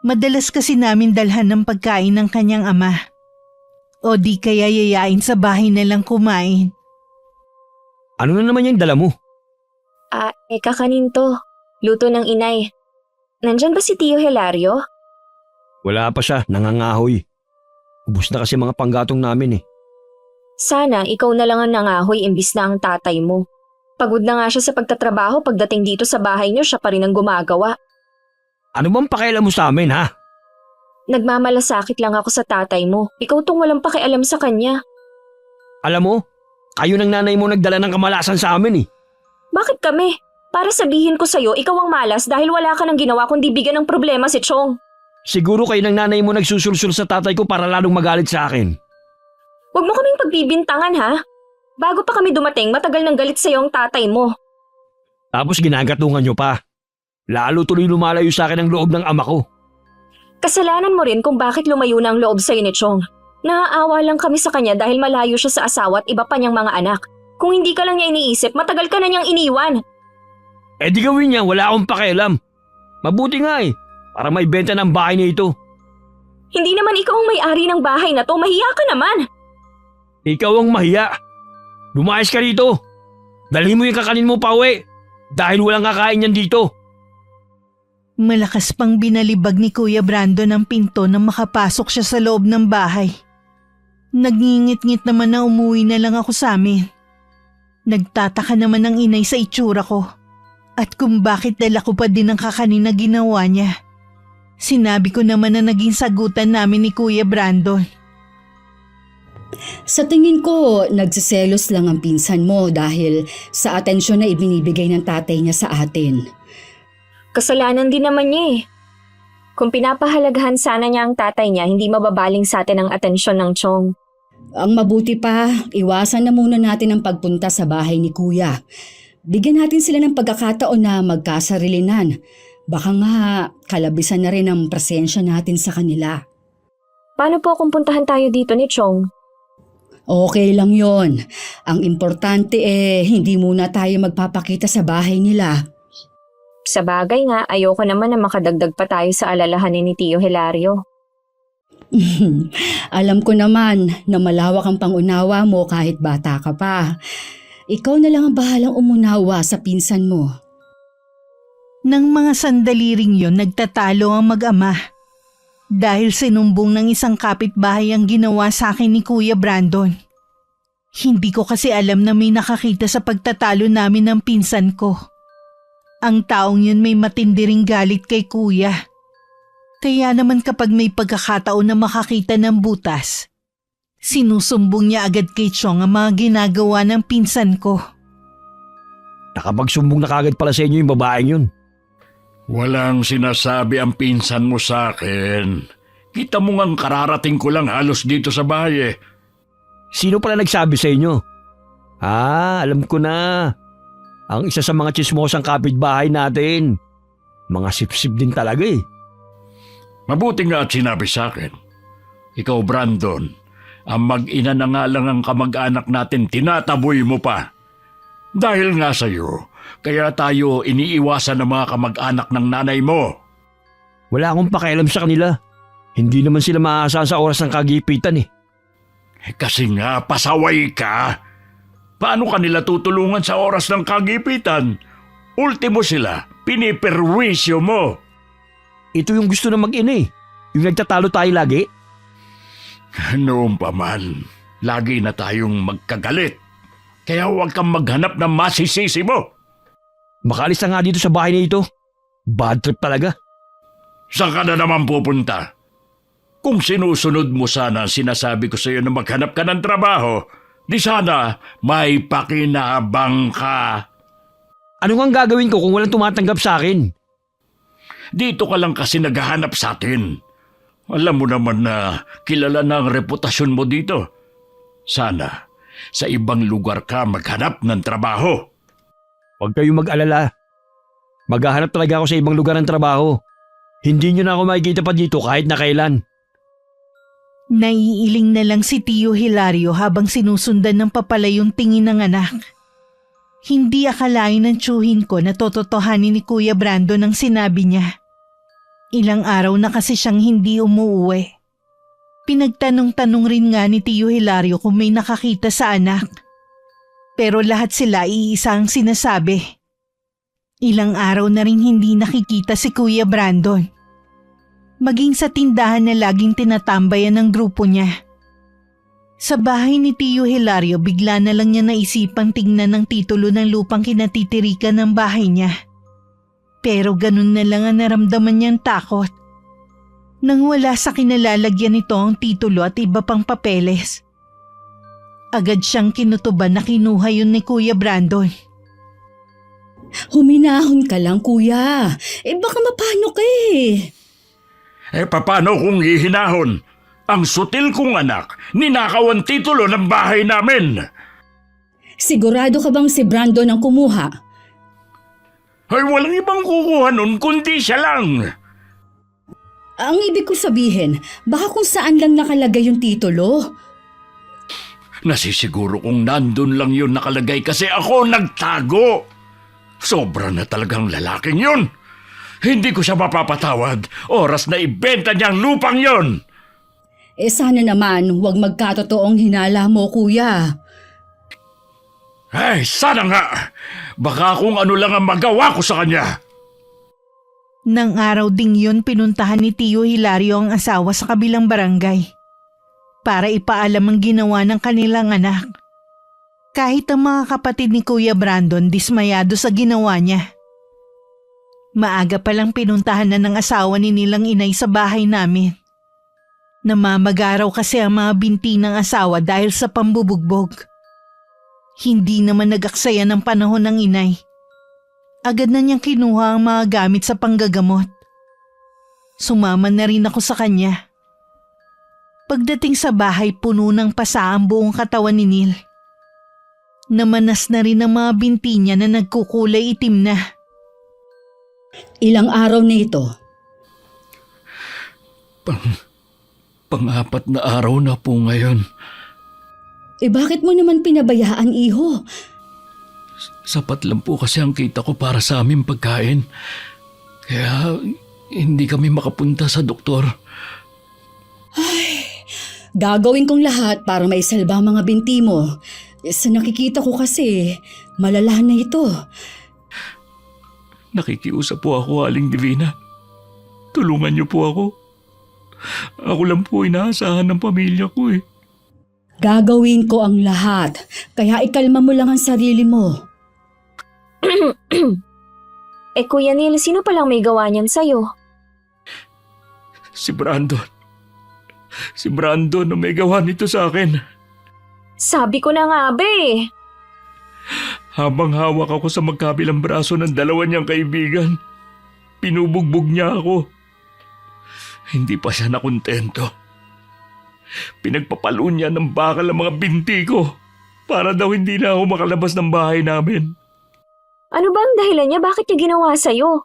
Madalas kasi namin dalhan ng pagkain ng kanyang ama. O di kaya yayain sa bahay na lang kumain. Ano na naman yung dala mo? Kakanin to. Luto ng inay. Nandyan ba si Tio Hilario? Wala pa siya, nangangahoy. Ubus na kasi mga panggatong namin eh. Sana ikaw na lang ang nangahoy imbis na ang tatay mo. Pagod na nga siya sa pagtatrabaho, pagdating dito sa bahay niyo siya pa rin ang gumagawa. Ano bang pakialam mo sa amin ha? Nagmamalasakit lang ako sa tatay mo. Ikaw tong walang pakialam sa kanya. Alam mo, kayo ng nanay mo nagdala ng kamalasan sa amin eh. Bakit kami? Para sabihin ko sa'yo, ikaw ang malas dahil wala ka nang ginawa kundi bigyan ng problema si Chong. Siguro kayo ng nanay mo nagsusulsul sa tatay ko para lalong magalit sa akin. Huwag mo kaming pagbibintangan ha. Bago pa kami dumating, matagal nang galit sa'yo ang tatay mo. Tapos ginagatungan nyo pa. Lalo tuloy lumalayo sa akin ang loob ng ama ko. Kasalanan mo rin kung bakit lumayo na ang loob sa'yo ni Chong. Naaawa lang kami sa kanya dahil malayo siya sa asawa at iba pa niyang mga anak. Kung hindi ka lang niya iniisip, matagal ka na niyang iniwan. Eh di gawin niya, wala akong pakialam. Mabuti nga eh, para may benta ng bahay na ito. Hindi naman ikaw ang may-ari ng bahay na to, mahiya ka naman. Ikaw ang mahiya. Lumayas ka rito. Dalhin mo yung kakanin mo pa uwi. Dahil walang kakain yan dito. Malakas pang binalibag ni Kuya Brandon ang pinto nang makapasok siya sa loob ng bahay. Nagngingit-ngit naman na umuwi na lang ako sa amin. Nagtataka naman ang inay sa itsura ko. At kung bakit dala ko pa din ang kakanin na ginawa niya. Sinabi ko naman na naging sagutan namin ni Kuya Brandon. Sa tingin ko, nagsiselos lang ang pinsan mo dahil sa atensyon na ibinibigay ng tatay niya sa atin. Kasalanan din naman niya eh. Kung pinapahalagahan sana niya ang tatay niya, hindi mababaling sa atin ang atensyon ng Chong. Ang mabuti pa, iwasan na muna natin ang pagpunta sa bahay ni Kuya. Bigyan natin sila ng pagkakataon na magkasarilinan. Baka nga kalabisan na rin ang presensya natin sa kanila. Paano po kung puntahan tayo dito ni Chong? Okay lang yon. Ang importante hindi muna tayo magpapakita sa bahay nila. Sa bagay nga, ayoko naman na makadagdag pa tayo sa alalahanin ni Tio Hilario. Alam ko naman na malawak ang pangunawa mo kahit bata ka pa. Ikaw na lang ang bahalang umunawa sa pinsan mo. Nang mga sandali ring yun, nagtatalo ang mag-ama. Dahil sinumbong ng isang kapitbahay ang ginawa sa akin ni Kuya Brandon. Hindi ko kasi alam na may nakakita sa pagtatalo namin ng pinsan ko. Ang taong yun may matindi ring galit kay kuya. Kaya naman kapag may pagkakataon na makakita ng butas, sinusumbong niya agad kay Chong ang mga ginagawa ng pinsan ko. Nakapagsumbong na kagad pala sa inyo yung babaeng yun. Walang sinasabi ang pinsan mo sa akin. Kita mo ngang kararating ko lang halos dito sa bahay eh. Sino pala nagsabi sa inyo? Alam ko na. Ang isa sa mga tsismosang kapitbahay natin. Mga sipsip din talaga eh. Mabuti nga at sinabi sa akin. Ikaw, Brandon, ang mag-ina na nga lang ang kamag-anak natin, tinataboy mo pa. Dahil nga sa'yo, kaya tayo iniiwasan ng mga kamag-anak ng nanay mo. Wala akong pakialam sa kanila. Hindi naman sila maaasahan sa oras ng kagipitan eh. Kasi nga, pasaway ka. Paano kanila tutulungan sa oras ng kagipitan? Ultimo sila, piniperwisyo mo. Ito yung gusto ng mag-ina eh. Yung nagtatalo tayo lagi. Noon pa man, lagi na tayong magkagalit. Kaya huwag kang maghanap ng masisisi mo. Makaalis na nga dito sa bahay na ito. Bad trip talaga. Saan ka na naman pupunta? Kung sinusunod mo sana ang sinasabi ko sa iyo na maghanap ka ng trabaho, di sana may pakinabang ka. Ano nga ang gagawin ko kung walang tumatanggap sa akin? Dito ka lang kasi naghahanap sa atin. Alam mo naman na kilala na ang reputasyon mo dito. Sana sa ibang lugar ka maghanap ng trabaho. Huwag kayong mag-alala. Maghahanap talaga ako sa ibang lugar ng trabaho. Hindi nyo na ako makikita pa dito kahit na kailan. Naiiling na lang si Tio Hilario habang sinusundan ng papalayong tingin ng anak. Hindi akalain ng tiyuhin ko na tototohanin ni Kuya Brandon ang sinabi niya. Ilang araw na kasi siyang hindi umuuwi. Pinagtanong-tanong rin nga ni Tio Hilario kung may nakakita sa anak. Pero lahat sila iisa ang sinasabi. Ilang araw na rin hindi nakikita si Kuya Brandon. Maging sa tindahan na laging tinatambayan ng grupo niya. Sa bahay ni Tio Hilario, bigla na lang niya naisipang tingnan ng titulo ng lupang kinatitirikan ng bahay niya. Pero ganun na lang ang naramdaman niyang takot. Nang wala sa kinalalagyan nito ang titulo at iba pang papeles. Agad siyang kinutuban na kinuha yun ni Kuya Brandon. Huminahon ka lang, kuya. Baka mapano ka eh. Paano kung hihinahon? Ang sutil kong anak, ninakaw ang titulo ng bahay namin. Sigurado ka bang si Brandon ang kumuha? Ay, walang ibang kukuha nun kundi siya lang. Ang ibig ko sabihin, baka kung saan lang nakalagay yung titulo. Nasisiguro kong nandun lang yun nakalagay kasi ako nagtago. Sobra na talagang lalaking yun. Hindi ko siya mapapatawad. Oras na ibenta niya ang lupang yun. Sana naman huwag magkatotoong hinala mo, kuya. Ay, sana nga. Baka kung ano lang ang magawa ko sa kanya. Nang araw ding yun, pinuntahan ni Tio Hilario ang asawa sa kabilang barangay para ipaalam ang ginawa ng kanilang anak. Kahit ang mga kapatid ni Kuya Brandon dismayado sa ginawa niya. Maaga palang pinuntahan na ng asawa ni nilang inay sa bahay namin. Namamagaraw kasi ang mga binti ng asawa dahil sa pambubugbog. Hindi naman nag-aksaya ng panahon ng inay. Agad na niyang kinuha ang mga gamit sa panggagamot. Sumama na rin ako sa kanya. Pagdating sa bahay, puno ng pasa ang buong katawan ni Neil. Namanas na rin ang mga binti niya na nagkukulay itim na. Ilang araw na ito? Pang-apat na araw na po ngayon. Bakit mo naman pinabayaan, iho? Sapat lang po kasi ang kita ko para sa aming pagkain. Kaya hindi kami makapunta sa doktor. Gagawin kong lahat para maisalba ang mga binti mo. Sa nakikita ko kasi, malala na ito. Nakikiusap po ako, Aling Divina. Tulungan niyo po ako. Ako lang po inaasahan ng pamilya ko eh. Gagawin ko ang lahat, kaya ikalma mo lang ang sarili mo. Kuya Neil, sino palang may gawa niyan sa'yo? Si Brandon. Si Brandon ang may gawa nito sa akin. Sabi ko na nga ba eh. Habang hawak ako sa magkabilang braso ng dalawa niyang kaibigan, pinubugbog niya ako. Hindi pa siya nakontento. Pinagpapalo niya ng bakal ang mga binti ko para daw hindi na ako makalabas ng bahay namin. Ano ba ang dahilan niya? Bakit niya ginawa sa'yo?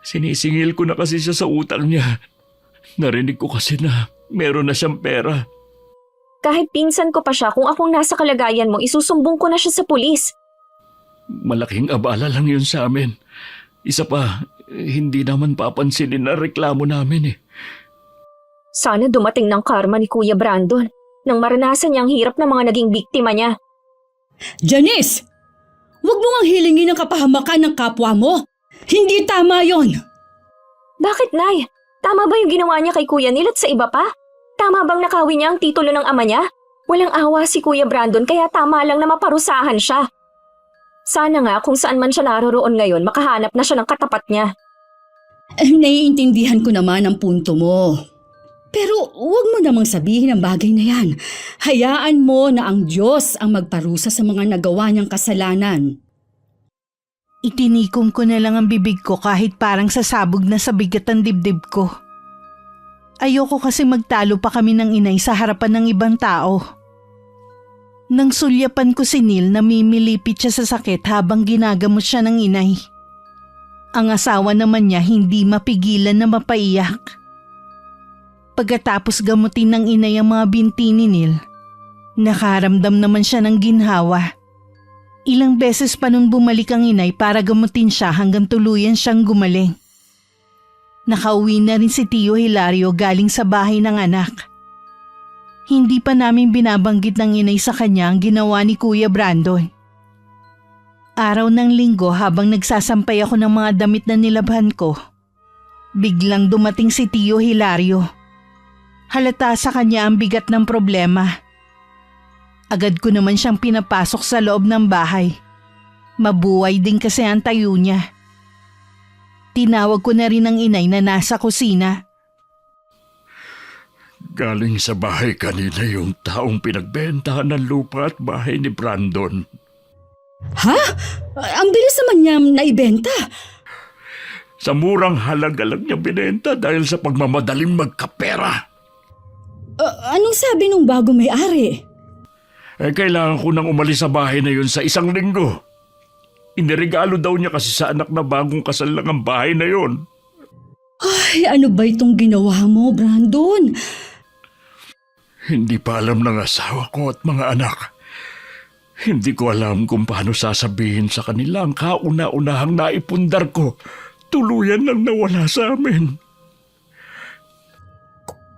Sinisingil ko na kasi siya sa utang niya. Narinig ko kasi na meron na siyang pera. Kahit pinsan ko pa siya, kung akong nasa kalagayan mo, isusumbong ko na siya sa pulis. Malaking abala lang yun sa amin. Isa pa, hindi naman papansinin na reklamo namin eh. Sana dumating ng karma ni Kuya Brandon nang maranasan niya ang hirap ng mga naging biktima niya. Janice! Huwag mo ngang hilingin ang kapahamakan ng kapwa mo. Hindi tama yon. Bakit, Nay? Tama ba yung ginawa niya kay Kuya Neil at sa iba pa? Tama bang nakawin niya ang titulo ng ama niya? Walang awa si Kuya Brandon kaya tama lang na maparusahan siya. Sana nga kung saan man siya naroroon ngayon, makahanap na siya ng katapat niya. Naiintindihan ko naman ang punto mo. Pero huwag mo namang sabihin ang bagay na yan. Hayaan mo na ang Diyos ang magparusa sa mga nagawa niyang kasalanan. Itinikom ko na lang ang bibig ko kahit parang sasabog na sa bigat ang dibdib ko. Ayoko kasi magtalo pa kami ng inay sa harapan ng ibang tao. Nang sulyapan ko si Neil, namimilipit siya sa sakit habang ginagamot siya ng inay. Ang asawa naman niya hindi mapigilan na mapaiyak. Pagkatapos gamutin ng inay ang mga binti ni Neil, nakaramdam naman siya ng ginhawa. Ilang beses pa nun bumalik ang inay para gamutin siya hanggang tuluyan siyang gumaling. Nakauwi na rin si Tio Hilario galing sa bahay ng anak. Hindi pa namin binabanggit ng inay sa kanya ang ginawa ni Kuya Brandon. Araw ng linggo habang nagsasampay ako ng mga damit na nilabhan ko, biglang dumating si Tio Hilario. Halata sa kanya ang bigat ng problema. Agad ko naman siyang pinapasok sa loob ng bahay. Mabuhay din kasi ang tayo niya. Tinawag ko na rin ang inay na nasa kusina. Galing sa bahay kanina yung taong pinagbentahan ng lupa at bahay ni Brandon. Ha? Ang bilis naman niya naibenta. Sa murang halaga lang niya binenta dahil sa pagmamadaling magkapera. Anong sabi nung bago may-ari? Kailangan ko nang umalis sa bahay na yun sa 1 linggo. Iniregalo daw niya kasi sa anak na bagong kasal lang ang bahay na yun. Ay, ano ba itong ginawa mo, Brandon? Hindi pa alam ng asawa ko at mga anak. Hindi ko alam kung paano sasabihin sa kanila ang kauna-unahang naipundar ko. Tuluyan lang nawala sa amin.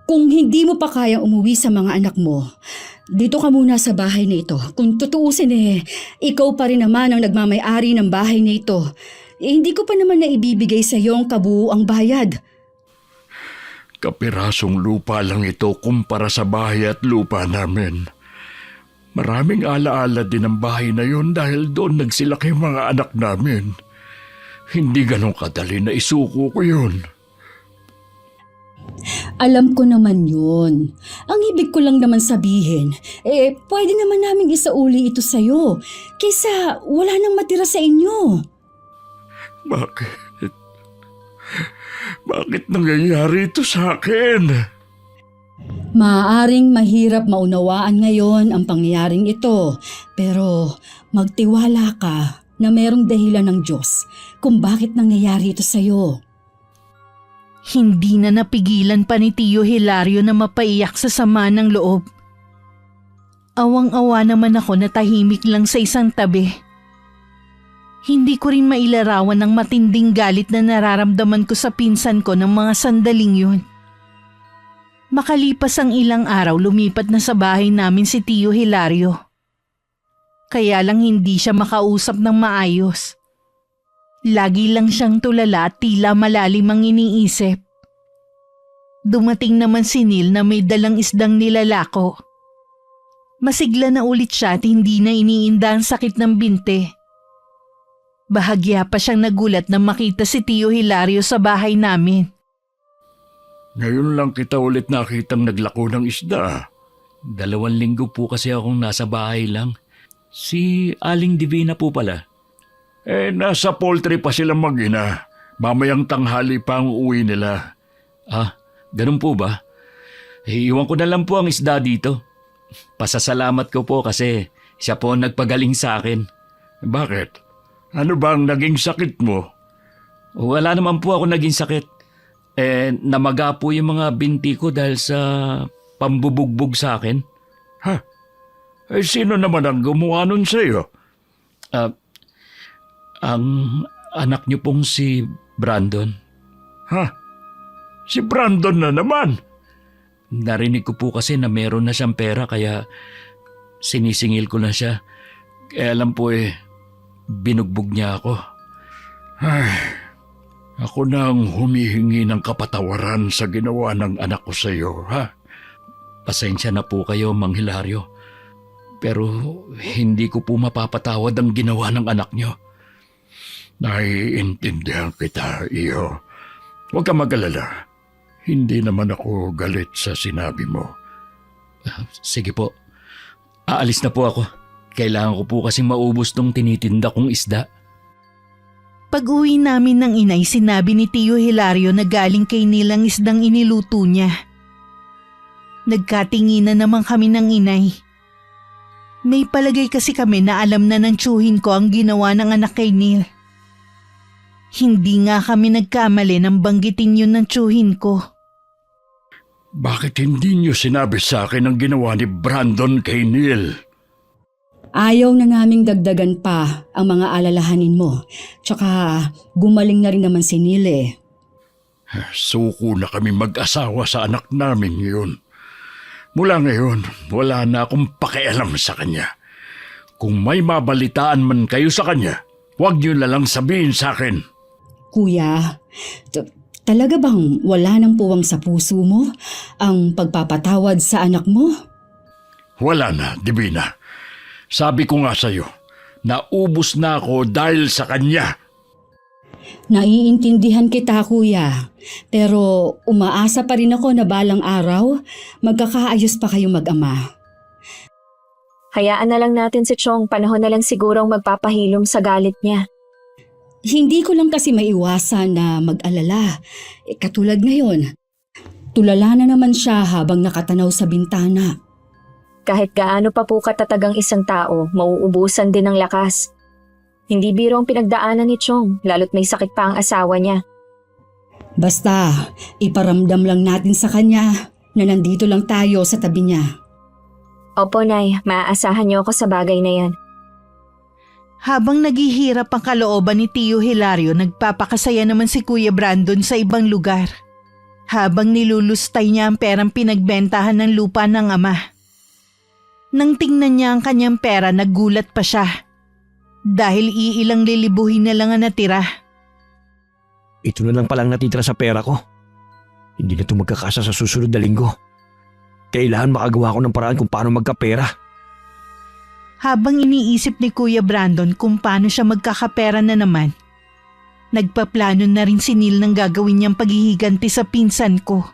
Kung hindi mo pa kayang umuwi sa mga anak mo, dito ka muna sa bahay na ito. Kung tutuusin ikaw pa rin naman ang nagmamay-ari ng bahay na ito. Hindi ko pa naman naibibigay sa iyo ang kabuuang bayad. Kapirasong lupa lang ito kumpara sa bahay at lupa namin. Maraming alaala din ang bahay na yun dahil doon nagsilaki mga anak namin. Hindi ganun kadali na isuko ko yun. Alam ko naman yun. Ang ibig ko lang naman sabihin, pwede naman namin isauli ito sa'yo. Kaysa wala nang matira sa inyo. Bakit? Bakit nangyayari ito sa akin? Maaaring mahirap maunawaan ngayon ang pangyayaring ito, pero magtiwala ka na merong dahilan ng Diyos kung bakit nangyayari ito sa'yo. Hindi na napigilan pa ni Tio Hilario na mapaiyak sa sama ng loob. Awang-awa naman ako na tahimik lang sa isang tabi. Hindi ko rin mailarawan ang matinding galit na nararamdaman ko sa pinsan ko ng mga sandaling yun. Makalipas ang ilang araw, lumipat na sa bahay namin si Tio Hilario. Kaya lang hindi siya makausap ng maayos. Lagi lang siyang tulala at tila malalim ang iniisip. Dumating naman si Neil na may dalang isdang nilalako. Masigla na ulit siya at hindi na iniinda ang sakit ng binte. Bahagya pa siyang nagulat nang makita si Tio Hilario sa bahay namin. Ngayon lang kita ulit nakitang naglako ng isda. 2 linggo po kasi akong nasa bahay lang. Si Aling Divina po pala. Nasa poultry pa sila mag-ina. Mamayang tanghali pa ang uwi nila. Ah, ganun po ba? Iwan ko na lang po ang isda dito. Pasasalamat ko po kasi siya po ang nagpagaling sa akin. Bakit? Ano ba ang naging sakit mo? Wala naman po ako naging sakit. Namaga po yung mga binti ko dahil sa pambubugbog sa akin. Ha? Sino naman ang gumawa nun sa'yo? Ang anak niyo pong si Brandon. Ha? Si Brandon na naman. Narinig ko po kasi na meron na siyang pera kaya sinisingil ko na siya. Kaya alam po binugbog niya ako. Ay, ako na ang humihingi ng kapatawaran sa ginawa ng anak ko sa iyo, ha? Pasensya na po kayo, Mang Hilario. Pero hindi ko po mapapatawad ang ginawa ng anak niyo. Naiintindihan kita, iyo. Huwag ka mag-alala. Hindi naman ako galit sa sinabi mo. Sige po. Aalis na po ako. Kailangan ko po kasing maubos tong tinitinda kong isda. Pag-uwi namin ng inay, sinabi ni Tio Hilario na galing kay Neil ang isdang iniluto niya. Nagkatinginan naman kami ng inay. May palagay kasi kami na alam na ng tiyuhin ko ang ginawa ng anak kay Neil. Hindi nga kami nagkamali nang banggitin yun ng tiyuhin ko. Bakit hindi niyo sinabi sa akin ang ginawa ni Brandon kay Neil? Ayaw na naming dagdagan pa ang mga alalahanin mo. Tsaka gumaling na rin naman si Neil eh. Suko na kami mag-asawa sa anak namin yun. Mula ngayon, wala na akong pakialam sa kanya. Kung may mabalitaan man kayo sa kanya, huwag niyo na lang sabihin sa akin. Kuya, talaga bang wala nang puwang sa puso mo ang pagpapatawad sa anak mo? Wala na, Divina. Sabi ko nga sa'yo, naubos na ako dahil sa kanya. Naiintindihan kita, kuya. Pero umaasa pa rin ako na balang araw, magkakaayos pa kayong mag-ama. Hayaan na lang natin si Chong, panahon na lang sigurong magpapahilom sa galit niya. Hindi ko lang kasi maiwasan na mag-alala. Katulad ngayon, tulala na naman siya habang nakatanaw sa bintana. Kahit gaano pa po katatagang isang tao, mauubusan din ng lakas. Hindi biro ang pinagdaanan ni Chong, lalo't may sakit pa ang asawa niya. Basta, iparamdam lang natin sa kanya na nandito lang tayo sa tabi niya. Opo, Nay, maaasahan niyo ako sa bagay na yan. Habang naghihirap ang kalooban ni Tio Hilario, nagpapakasaya naman si Kuya Brandon sa ibang lugar. Habang nilulustay niya ang perang pinagbentahan ng lupa ng ama. Nang tingnan niya ang kanyang pera, naggulat pa siya. Dahil iilang lilibuhin na lang ang natira. Ito na lang palang natitira sa pera ko. Hindi na ito magkakasa sa susunod na linggo. Kailangan makagawa ko ng paraan kung paano magkapera. Habang iniisip ni Kuya Brandon kung paano siya magkakapera na naman, nagpaplano na rin si Neil ng gagawin niyang paghihiganti sa pinsan ko.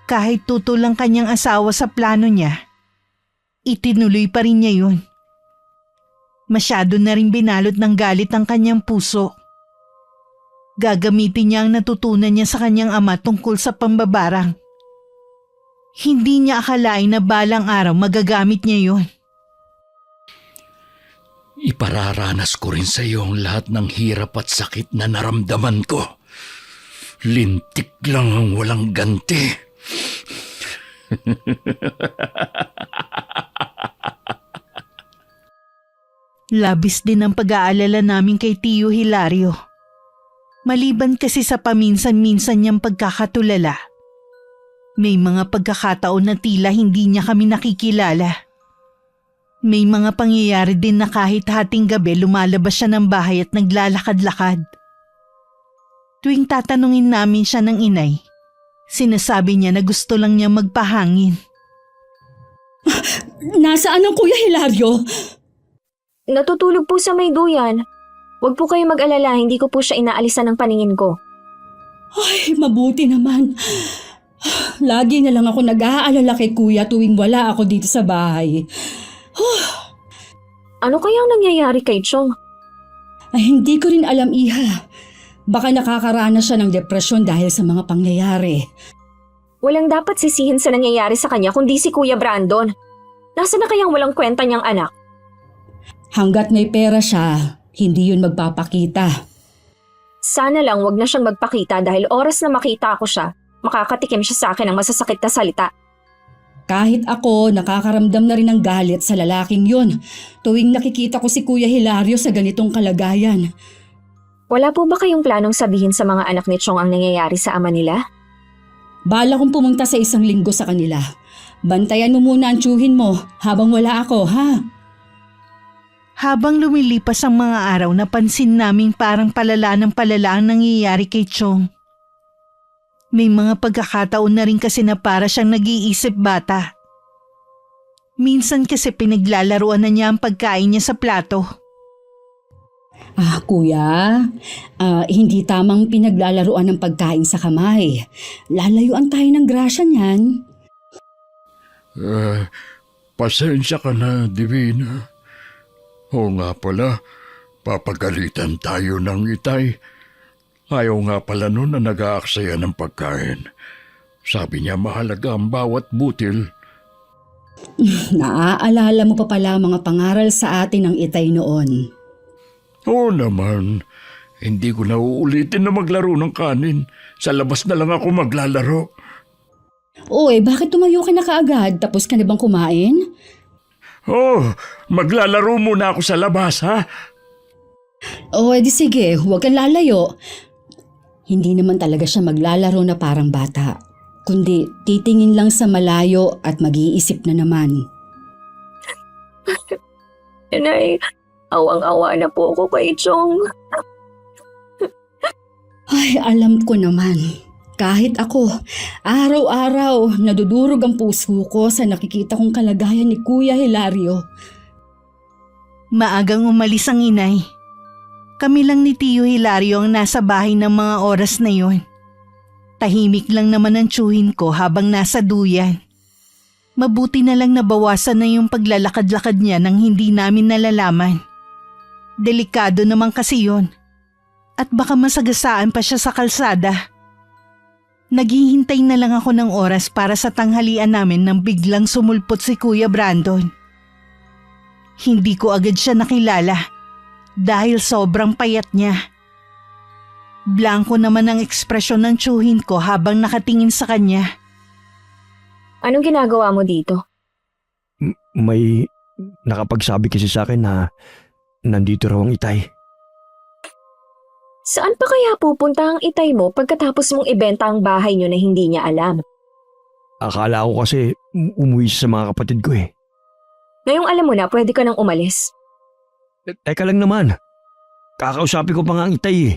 Kahit tutol ang kanyang asawa sa plano niya, itinuloy pa rin niya yun. Masyado na rin binalot ng galit ang kanyang puso. Gagamitin niya ang natutunan niya sa kanyang ama tungkol sa pambabarang. Hindi niya akalain na balang araw magagamit niya yun. Ipararanas ko rin sa iyo ang lahat ng hirap at sakit na naramdaman ko. Lintik lang ang walang ganti. Labis din ang pag-aalala namin kay Tio Hilario. Maliban kasi sa paminsan-minsan niyang pagkakatulala, may mga pagkakataon na tila hindi niya kami nakikilala. May mga pangyayari din na kahit hating gabi lumalabas siya ng bahay at naglalakad-lakad. Tuwing tatanungin namin siya ng inay, sinasabi niya na gusto lang niya magpahangin. Nasaan ang Kuya Hilario? Natutulog po sa may duyan. Huwag po kayo mag-alala, hindi ko po siya inaalisan ng paningin ko. Ay, mabuti naman. Lagi na lang ako nag-aalala kay Kuya tuwing wala ako dito sa bahay. Ano kayang nangyayari kay Chong? Ay, hindi ko rin alam, Iha. Baka nakakaranas siya ng depresyon dahil sa mga pangyayari. Walang dapat sisihin sa nangyayari sa kanya kundi si Kuya Brandon. Nasaan na kayang walang kwenta niyang anak? Hanggat may pera siya, hindi yun magpapakita. Sana lang wag na siyang magpakita dahil oras na makita ko siya, makakatikim siya sa akin ng masasakit na salita. Kahit ako, nakakaramdam na rin ng galit sa lalaking yun tuwing nakikita ko si Kuya Hilario sa ganitong kalagayan. Wala po ba kayong planong sabihin sa mga anak ni Chong ang nangyayari sa ama nila? Bala kong pumunta sa 1 linggo sa kanila. Bantayan mo muna ang tiyuhin mo habang wala ako, ha? Habang lumilipas ang mga araw, napansin naming parang palala ng palala ang nangyayari kay Chong. May mga pagkakataon na rin kasi na para siyang nag-iisip bata. Minsan kasi pinaglalaruan na niya ang pagkain niya sa plato. Kuya, hindi tamang pinaglalaruan ng pagkain sa kamay. Lalayuan tayo ng grasya niyan. Pasensya ka na, Divina. Oo nga pala, papagalitan tayo ng itay. Ayaw nga pala nun na nag-aaksaya ng pagkain. Sabi niya mahalaga ang bawat butil. Naaalala mo pa pala mga pangaral sa atin ng itay noon. Oo naman, hindi ko na uulitin na maglaro ng kanin. Sa labas na lang ako maglalaro. Bakit tumayo ka na kaagad? Tapos ka na bang kumain? Maglalaro muna ako sa labas, ha? Di sige, huwag kang lalayo. Hindi naman talaga siya maglalaro na parang bata, kundi titingin lang sa malayo at mag-iisip na naman. Inay, awang-awa na po ako kay Chong. Ay, alam ko naman. Kahit ako, araw-araw nadudurog ang puso ko sa nakikita kong kalagayan ni Kuya Hilario. Maagang umalis ang inay. Kami lang ni Tio Hilario ang nasa bahay ng mga oras na yon. Tahimik lang naman ang tiyuhin ko habang nasa duyan. Mabuti na lang nabawasan na yung paglalakad-lakad niya nang hindi namin nalalaman. Delikado naman kasi yon. At baka masagasaan pa siya sa kalsada. Naghihintay na lang ako ng oras para sa tanghalian namin nang biglang sumulpot si Kuya Brandon. Hindi ko agad siya nakilala dahil sobrang payat niya. Blanko naman ang ekspresyon ng tiyuhin ko habang nakatingin sa kanya. Anong ginagawa mo dito? May nakapagsabi kasi sa akin na nandito raw ang itay. Saan pa kaya pupunta ang itay mo pagkatapos mong ibenta ang bahay niyo na hindi niya alam? Akala ko kasi umuwi siya sa mga kapatid ko eh. Ngayong alam mo na, pwede ka nang umalis. Teka lang naman. Kakausapin ko pa nga ang itay eh.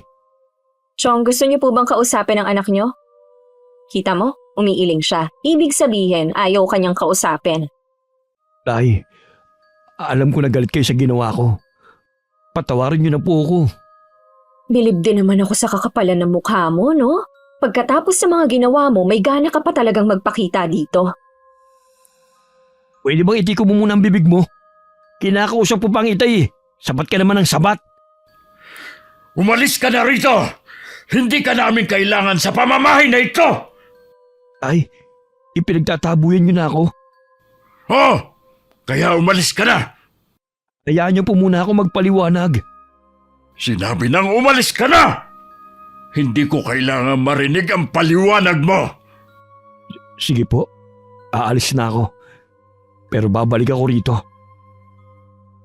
Chong, gusto niyo po bang kausapin ang anak niyo? Kita mo? Umiiling siya. Ibig sabihin, ayaw kanyang kausapin. Tay, alam ko na galit kayo sa ginawa ko. Patawarin niyo na po ako. Bilib din naman ako sa kakapalan ng mukha mo, no? Pagkatapos sa mga ginawa mo, may gana ka pa talagang magpakita dito. Pwede bang itiko mo muna ang bibig mo? Kinakausap po pang itay eh. Sabat ka naman ng sabat. Umalis ka na rito! Hindi ka namin kailangan sa pamamahay na ito! Ay, ipinagtatabuyan niyo na ako. Kaya umalis ka na! Hayaan niyo po muna ako magpaliwanag. Sinabi nang umalis ka na! Hindi ko kailangan marinig ang paliwanag mo! Sige po, aalis na ako. Pero babalik ako rito.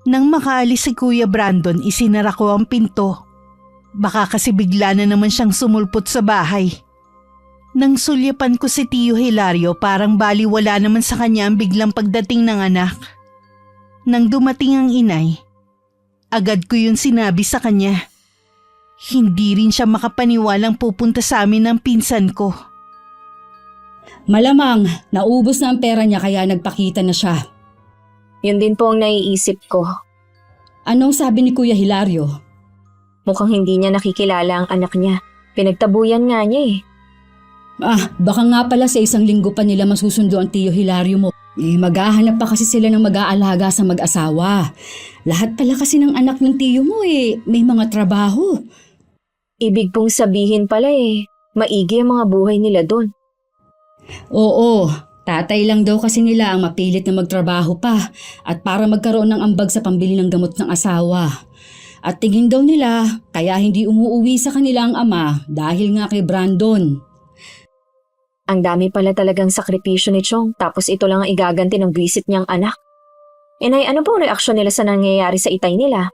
Nang makaalis si Kuya Brandon, isinara ko ang pinto. Baka kasi bigla na naman siyang sumulpot sa bahay. Nang sulyapan ko si Tio Hilario, parang baliwala naman sa kanya ang biglang pagdating ng anak. Nang dumating ang inay, agad ko yun sinabi sa kanya. Hindi rin siya makapaniwalang pupunta sa amin ng pinsan ko. Malamang, naubos na ang pera niya kaya nagpakita na siya. Yun din po ang naiisip ko. Anong sabi ni Kuya Hilario? Mukhang hindi niya nakikilala ang anak niya. Pinagtabuyan nga niya eh. Baka nga pala sa 1 linggo pa nila masusundo ang Tiyo Hilario mo. Maghahanap pa kasi sila ng mag-aalaga sa mag-asawa. Lahat pala kasi ng anak ng tiyo mo may mga trabaho. Ibig pong sabihin pala maigi ang mga buhay nila doon. Oo, tatay lang daw kasi nila ang mapilit na magtrabaho pa at para magkaroon ng ambag sa pambili ng gamot ng asawa. At tingin daw nila kaya hindi umuuwi sa kanila ang ama dahil nga kay Brandon. Ang dami pala talagang sakripisyo ni Chong tapos ito lang ang igaganti ng visit niyang anak. Inay, ano pong reaksyon nila sa nangyayari sa itay nila?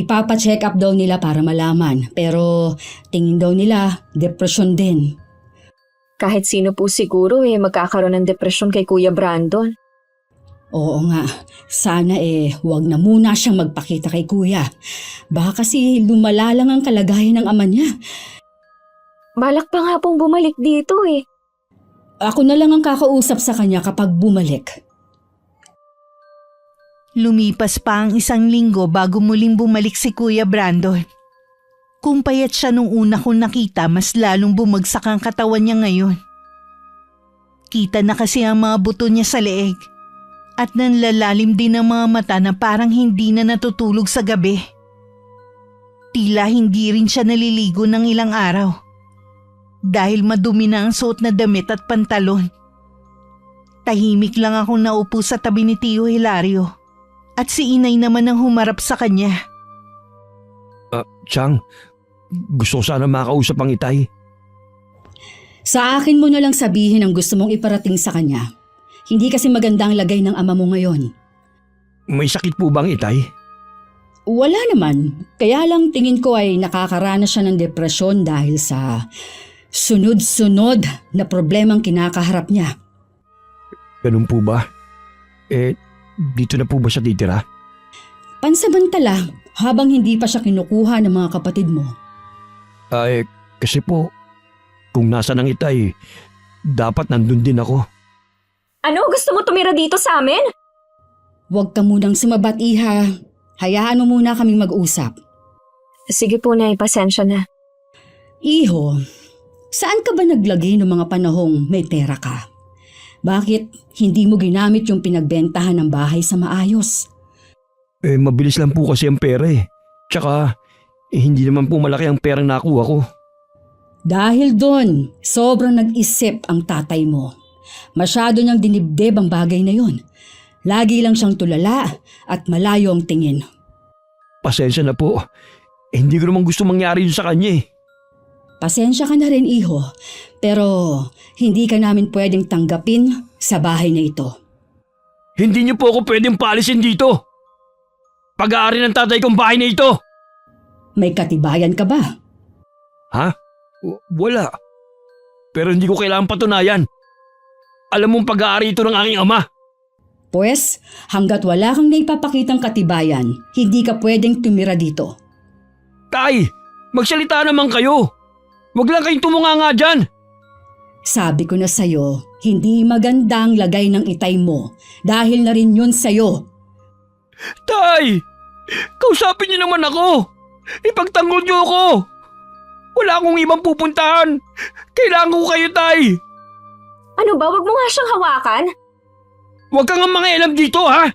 Ipapa-check up daw nila para malaman pero tingin daw nila depresyon din. Kahit sino po siguro magkakaroon ng depresyon kay Kuya Brandon. Oo nga, sana huwag na muna siyang magpakita kay kuya. Baka kasi lumala lang ang kalagayan ng ama niya. Balak pa nga pong bumalik dito Ako na lang ang kakausap sa kanya kapag bumalik. Lumipas pa ang 1 linggo bago muling bumalik si Kuya Brandon. Kung payat siya nung una kong nakita, mas lalong bumagsak ang katawan niya ngayon. Kita na kasi ang mga buto niya sa leeg. At nanlalalim din ang mga mata na parang hindi na natutulog sa gabi. Tila hindi rin siya naliligo ng ilang araw. Dahil madumi na ang suot na damit at pantalon. Tahimik lang akong naupo sa tabi ni Tio Hilario. At si Inay naman ang humarap sa kanya. Chang, gusto ko sana makausap ang itay. Sa akin mo na lang sabihin ang gusto mong iparating sa kanya. Hindi kasi maganda ang lagay ng ama mo ngayon. May sakit po bang itay? Wala naman. Kaya lang tingin ko ay nakakaranas siya ng depresyon dahil sa sunod-sunod na problemang kinakaharap niya. Ganun po ba? Dito na po ba siya titira? Pansamantala, habang hindi pa siya kinukuha ng mga kapatid mo. Kasi po, kung nasa ng itay, dapat nandun din ako. Ano? Gusto mo tumira dito sa amin? Huwag ka munang sumabat, Iha. Hayaan mo muna kaming mag-usap. Sige po, Nay, pasensya na. Iho, saan ka ba naglagay ng mga panahong may pera ka? Bakit hindi mo ginamit yung pinagbentahan ng bahay sa maayos? Mabilis lang po kasi ang pera Tsaka, hindi naman po malaki ang perang nakuha ko. Dahil doon, sobrang nag-isip ang tatay mo. Masyado niyang dinibdib ang bagay na yon. Lagi lang siyang tulala at malayo ang tingin. Pasensya na po. Hindi ko naman gusto mangyari yun sa kanya Pasensya ka na rin, Iho. Pero hindi ka namin pwedeng tanggapin sa bahay na ito. Hindi niyo po ako pwedeng paalisin dito. Pag-aari ng tatay kong bahay na ito. May katibayan ka ba? Ha? Wala. Pero hindi ko kailangan patunayan. Alam mong pag-aari ito ng aking ama. Pues, hanggat wala kang naipapakitang katibayan, hindi ka pwedeng tumira dito. Tay, magsalita naman kayo. Huwag lang kayong tumunganga dyan. Sabi ko na sa'yo, hindi maganda ang lagay ng itay mo dahil na rin yun sa'yo. Tay, kausapin niyo naman ako. Ipagtanggol niyo ako. Wala akong ibang pupuntahan. Kailangan ko kayo, Tay. Ano ba? Wag mo nga siyang hawakan. Huwag kang mangialam dito, ha?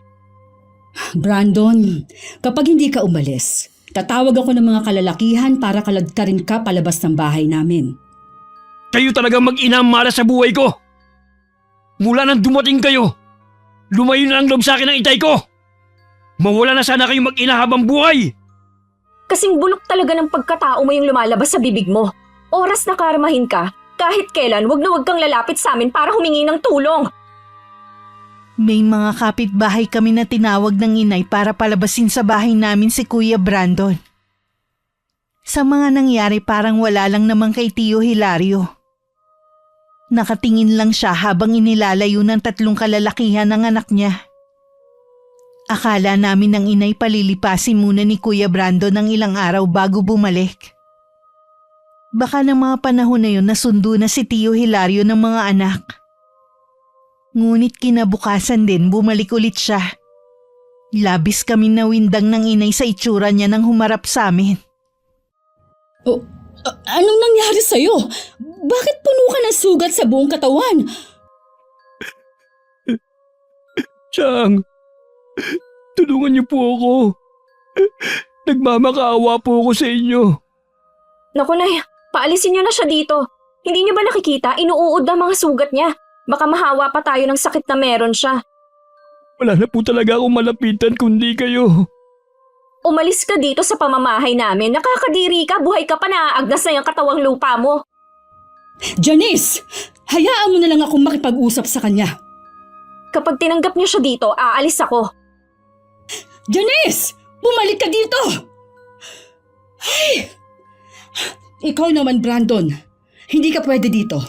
Brandon, kapag hindi ka umalis, tatawag ako ng mga kalalakihan para kaladkarin ka palabas ng bahay namin. Kayo talagang mag-ina ang malas sa buhay ko. Mula nang dumating kayo, lumayo na ang loob sa akin ng itay ko. Mawala na sana kayo mag-ina habang buhay. Kasing bulok talaga ng pagkatao mo yung lumalabas sa bibig mo. Oras na karmahin ka. Kahit kailan, wag na wag kang lalapit sa amin para humingi ng tulong. May mga kapitbahay kami na tinawag ng inay para palabasin sa bahay namin si Kuya Brandon. Sa mga nangyari parang wala lang naman kay Tio Hilario. Nakatingin lang siya habang inilalayo ng 3 kalalakihan ng anak niya. Akala namin ng inay palilipasin muna ni Kuya Brandon ng ilang araw bago bumalik. Baka ng mga panahon na yun nasundo na si Tio Hilario ng mga anak. Ngunit kinabukasan din bumalik ulit siya. Labis kami nawindang ng inay sa itsura niya nang humarap sa amin. Anong nangyari sa'yo? Bakit puno ka ng sugat sa buong katawan? Chang, tulungan niyo po ako. Nagmamakaawa po ako sa inyo. Naku Nay, paalisin niyo na siya dito. Hindi niyo ba nakikita? Inuuod ang mga sugat niya. Baka mahawa pa tayo ng sakit na meron siya. Wala na po talaga akong malapitan kundi kayo. Umalis ka dito sa pamamahay namin. Nakakadiri ka, buhay ka pa, naaagnas na yung katawang lupa mo. Janice! Hayaan mo na lang akong makipag-usap sa kanya. Kapag tinanggap niyo siya dito, aalis ako. Janice! Bumalik ka dito! Ay! Ikaw naman, Brandon. Hindi ka pwede dito.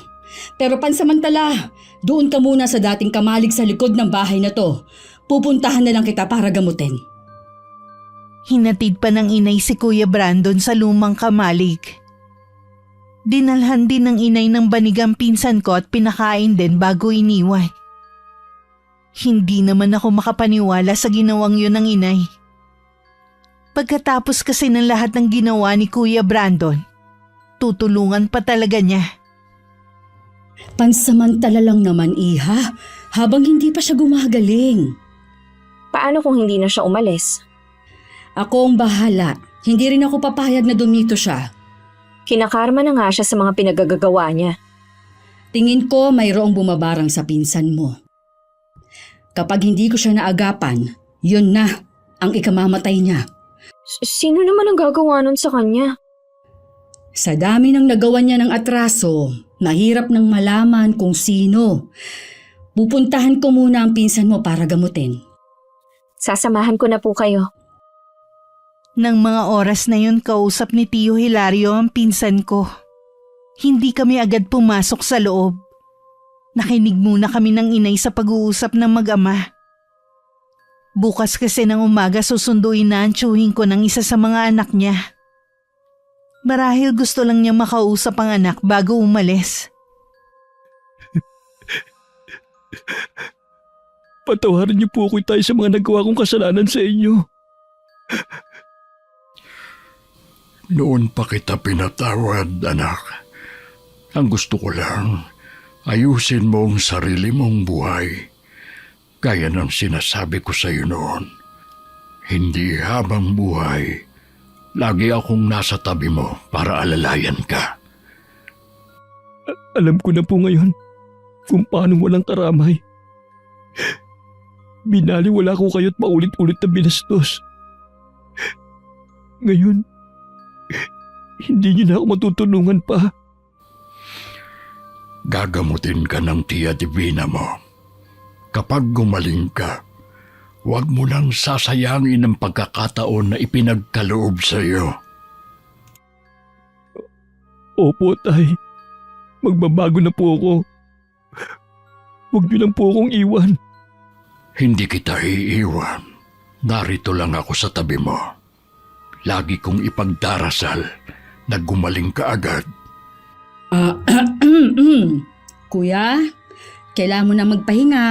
Pero pansamantala, doon ka muna sa dating kamalig sa likod ng bahay na to. Pupuntahan na lang kita para gamutin. Hinatid pa ng inay si Kuya Brandon sa lumang kamalig. Dinalhan din ng inay ng banigang pinsan ko at pinakain din bago iniwan. Hindi naman ako makapaniwala sa ginawang yun ng inay. Pagkatapos kasi ng lahat ng ginawa ni Kuya Brandon, tutulungan pa talaga niya. Pansamantala lang naman, Iha, habang hindi pa siya gumagaling. Paano kung hindi na siya umalis? Ako ang bahala. Hindi rin ako papayag na dumito siya. Kinakarma na nga siya sa mga pinagagagawa niya. Tingin ko mayroong bumabarang sa pinsan mo. Kapag hindi ko siya naagapan, yun na ang ikamamatay niya. Sino naman ang gagawa nun sa kanya? Sa dami ng nagawa niya ng atraso, nahirap nang malaman kung sino. Pupuntahan ko muna ang pinsan mo para gamutin. Sasamahan ko na po kayo. Nang mga oras na yun kausap ni Tio Hilario ang pinsan ko. Hindi kami agad pumasok sa loob. Nakinig muna kami ng inay sa pag-uusap ng mag-ama. Bukas kasi ng umaga susunduin na ang tiyuhin ko ng isa sa mga anak niya. Marahil gusto lang niya makausap ang anak bago umalis. Patawarin niyo po ako tayo sa mga nagawa kong kasalanan sa inyo. Noon pa kita pinatawad, anak. Ang gusto ko lang, ayusin mo ang sarili mong buhay. Gaya ng sinasabi ko sa iyo noon. Hindi habang buhay, lagi akong nasa tabi mo para alalayan ka. Alam ko na po ngayon kung paano walang karamay. Binaliwala ko kayo't paulit-ulit na binastos. Ngayon, hindi niyo na ako matutulungan pa. Gagamutin ka ng Tia Divina mo. Kapag gumaling ka, huwag mo nang sasayangin ang pagkakataon na ipinagkaloob sa iyo. Opo, tay. Magbabago na po ako. Huwag niyo lang po akong iwan. Hindi kita iiwan. Narito lang ako sa tabi mo. Lagi kong ipagdarasal na gumaling ka agad. Kuya, kailangan mo na magpahinga.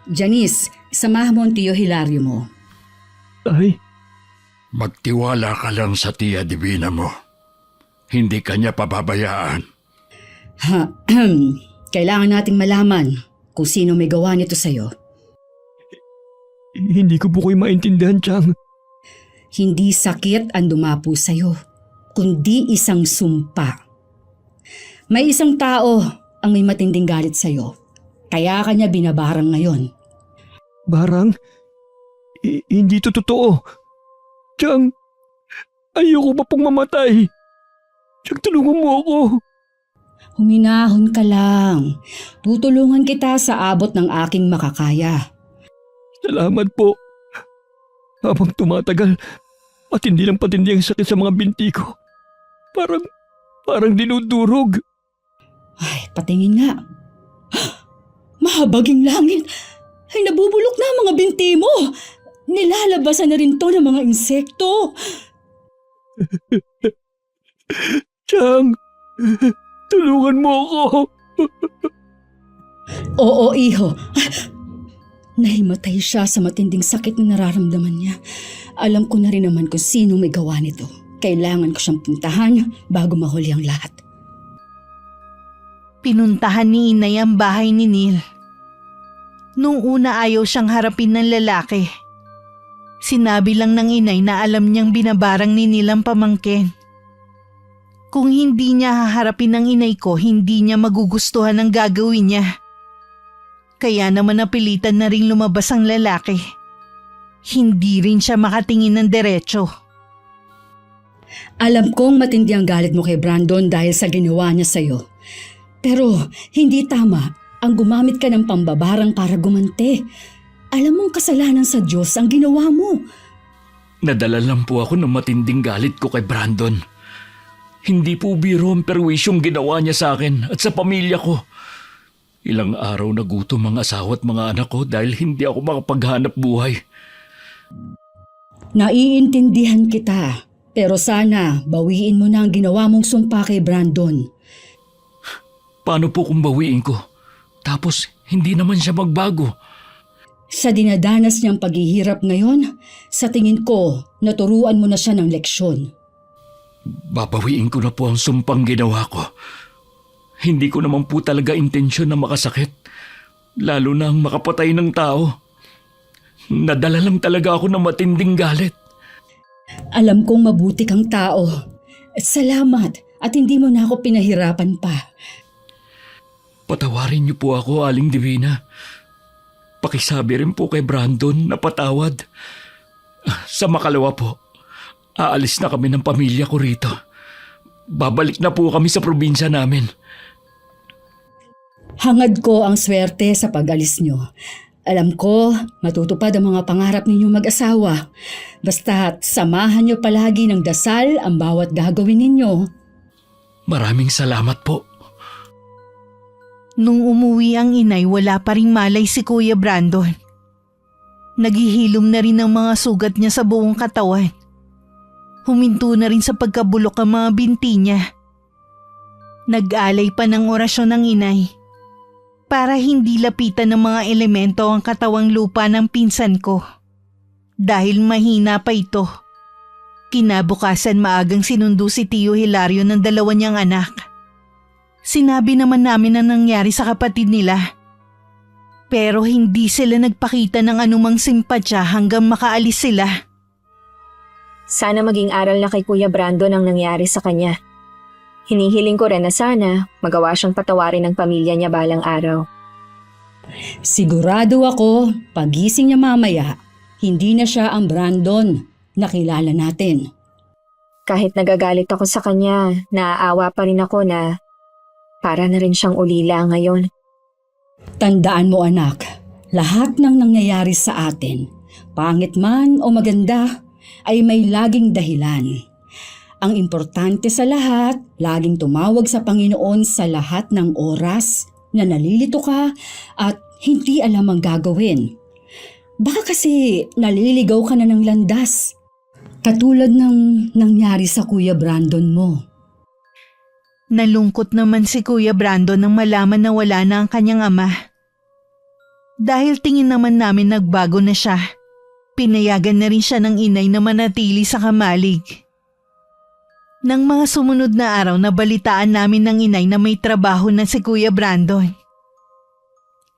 Janice, samahan mo ang Tio Hilario mo. Tay, Magtiwala ka lang sa Tia Divina mo. Hindi ka niya pababayaan. Kailangan nating malaman kung sino may gawa nito sa'yo. hindi ko po kayo maintindihan, Chang. Hindi sakit ang dumapo sa'yo, kundi isang sumpa. May isang tao ang may matinding galit sa'yo, kaya kanya binabarang ngayon. Barang? Hindi to totoo. Chang, ayoko pa pong mamatay. Chang, tulungan mo ako. Huminahon ka lang. Tutulungan kita sa abot ng aking makakaya. Salamat po. Habang tumatagal, patindi ng patindi ang sakit sa mga binti ko. Parang dinudurog. Ay, patingin nga. Mahabaging langit. Ay, nabubulok na ang mga binti mo. Nilalabasan na rin to ng mga insekto. Chang, tulungan mo ako. Oo, iho. Nahimatay siya sa matinding sakit na nararamdaman niya. Alam ko na rin naman kung sino may gawa nito. Kailangan ko siyang puntahan bago mahuli ang lahat. Pinuntahan ni inay ang bahay ni Neil. Nung una ayaw siyang harapin ng lalaki. Sinabi lang ng inay na alam niyang binabarang ni Neil ang pamangkin. Kung hindi niya haharapin ng inay ko, hindi niya magugustuhan ang gagawin niya. Kaya naman napilitan na rin lumabas ang lalaki. Hindi rin siya makatingin ng diretso. Alam kong matindi ang galit mo kay Brandon dahil sa ginawa niya sa'yo. Pero hindi tama ang gumamit ka ng pambabarang para gumante. Alam mong kasalanan sa Diyos ang ginawa mo. Nadala lang po ako ng matinding galit ko kay Brandon. Hindi po biro ang perwisyong ginawa niya sa akin at sa pamilya ko. Ilang araw na gutom ang asawa at mga anak ko dahil hindi ako makapaghanap buhay. Naiintindihan kita. Pero sana bawiin mo na ang ginawa mong sumpa kay Brandon. Paano po kung bawiin ko? Tapos hindi naman siya magbago. Sa dinadanas niyang paghihirap ngayon, sa tingin ko, naturuan mo na siya ng leksyon. Babawiin ko na po ang sumpang ginawa ko. Hindi ko naman po talaga intensyon na makasakit. Lalo na ang makapatay ng tao. Nadala lang talaga ako ng matinding galit. Alam kong mabuti kang tao. Salamat at hindi mo na ako pinahirapan pa. Patawarin niyo po ako, Aling Divina. Pakisabi rin po kay Brandon na patawad. Sa makalawa po, aalis na kami ng pamilya ko rito. Babalik na po kami sa probinsya namin. Hangad ko ang swerte sa pag-alis niyo. Alam ko, matutupad ang mga pangarap ninyong mag-asawa. Basta't samahan niyo palagi ng dasal ang bawat gagawin ninyo. Maraming salamat po. Nung umuwi ang inay, wala pa ring malay si Kuya Brandon. Naghihilom na rin ang mga sugat niya sa buong katawan. Huminto na rin sa pagkabulok ang mga binti niya. Nag-alay pa ng orasyon ng inay para hindi lapitan ng mga elemento ang katawang lupa ng pinsan ko. Dahil mahina pa ito. Kinabukasan maagang sinundo si Tio Hilario ng dalawa niyang anak. Sinabi naman namin ang nangyari sa kapatid nila. Pero hindi sila nagpakita ng anumang simpatya hanggang makaalis sila. Sana maging aral na kay Kuya Brandon ang nangyari sa kanya. Hinihiling ko rin na sana magawa siyang patawarin ng pamilya niya balang araw. Sigurado ako, pagising niya mamaya, hindi na siya ang Brandon na kilala natin. Kahit nagagalit ako sa kanya, naaawa pa rin ako na para na rin siyang ulila ngayon. Tandaan mo anak, lahat ng nangyayari sa atin, pangit man o maganda, ay may laging dahilan. Ang importante sa lahat, laging tumawag sa Panginoon sa lahat ng oras na nalilito ka at hindi alam ang gagawin. Baka kasi naliligaw ka na ng landas. Katulad ng nangyari sa Kuya Brandon mo. Nalungkot naman si Kuya Brandon nang malaman na wala na ang kanyang ama. Dahil tingin naman namin nagbago na siya, pinayagan na rin siya ng inay na manatili sa kamalig. Nang mga sumunod na araw, nabalitaan namin ng inay na may trabaho na si Kuya Brandon.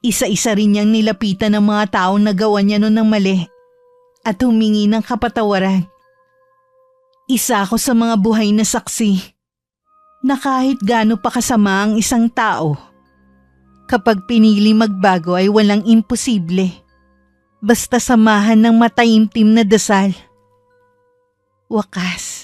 Isa-isa rin niyang nilapitan ng mga taong nagawa niya noon ng mali at humingi ng kapatawaran. Isa ako sa mga buhay na saksi na kahit gaano pa kasama ang isang tao, kapag pinili magbago ay walang imposible. Basta samahan ng mataimtim na dasal. Wakas.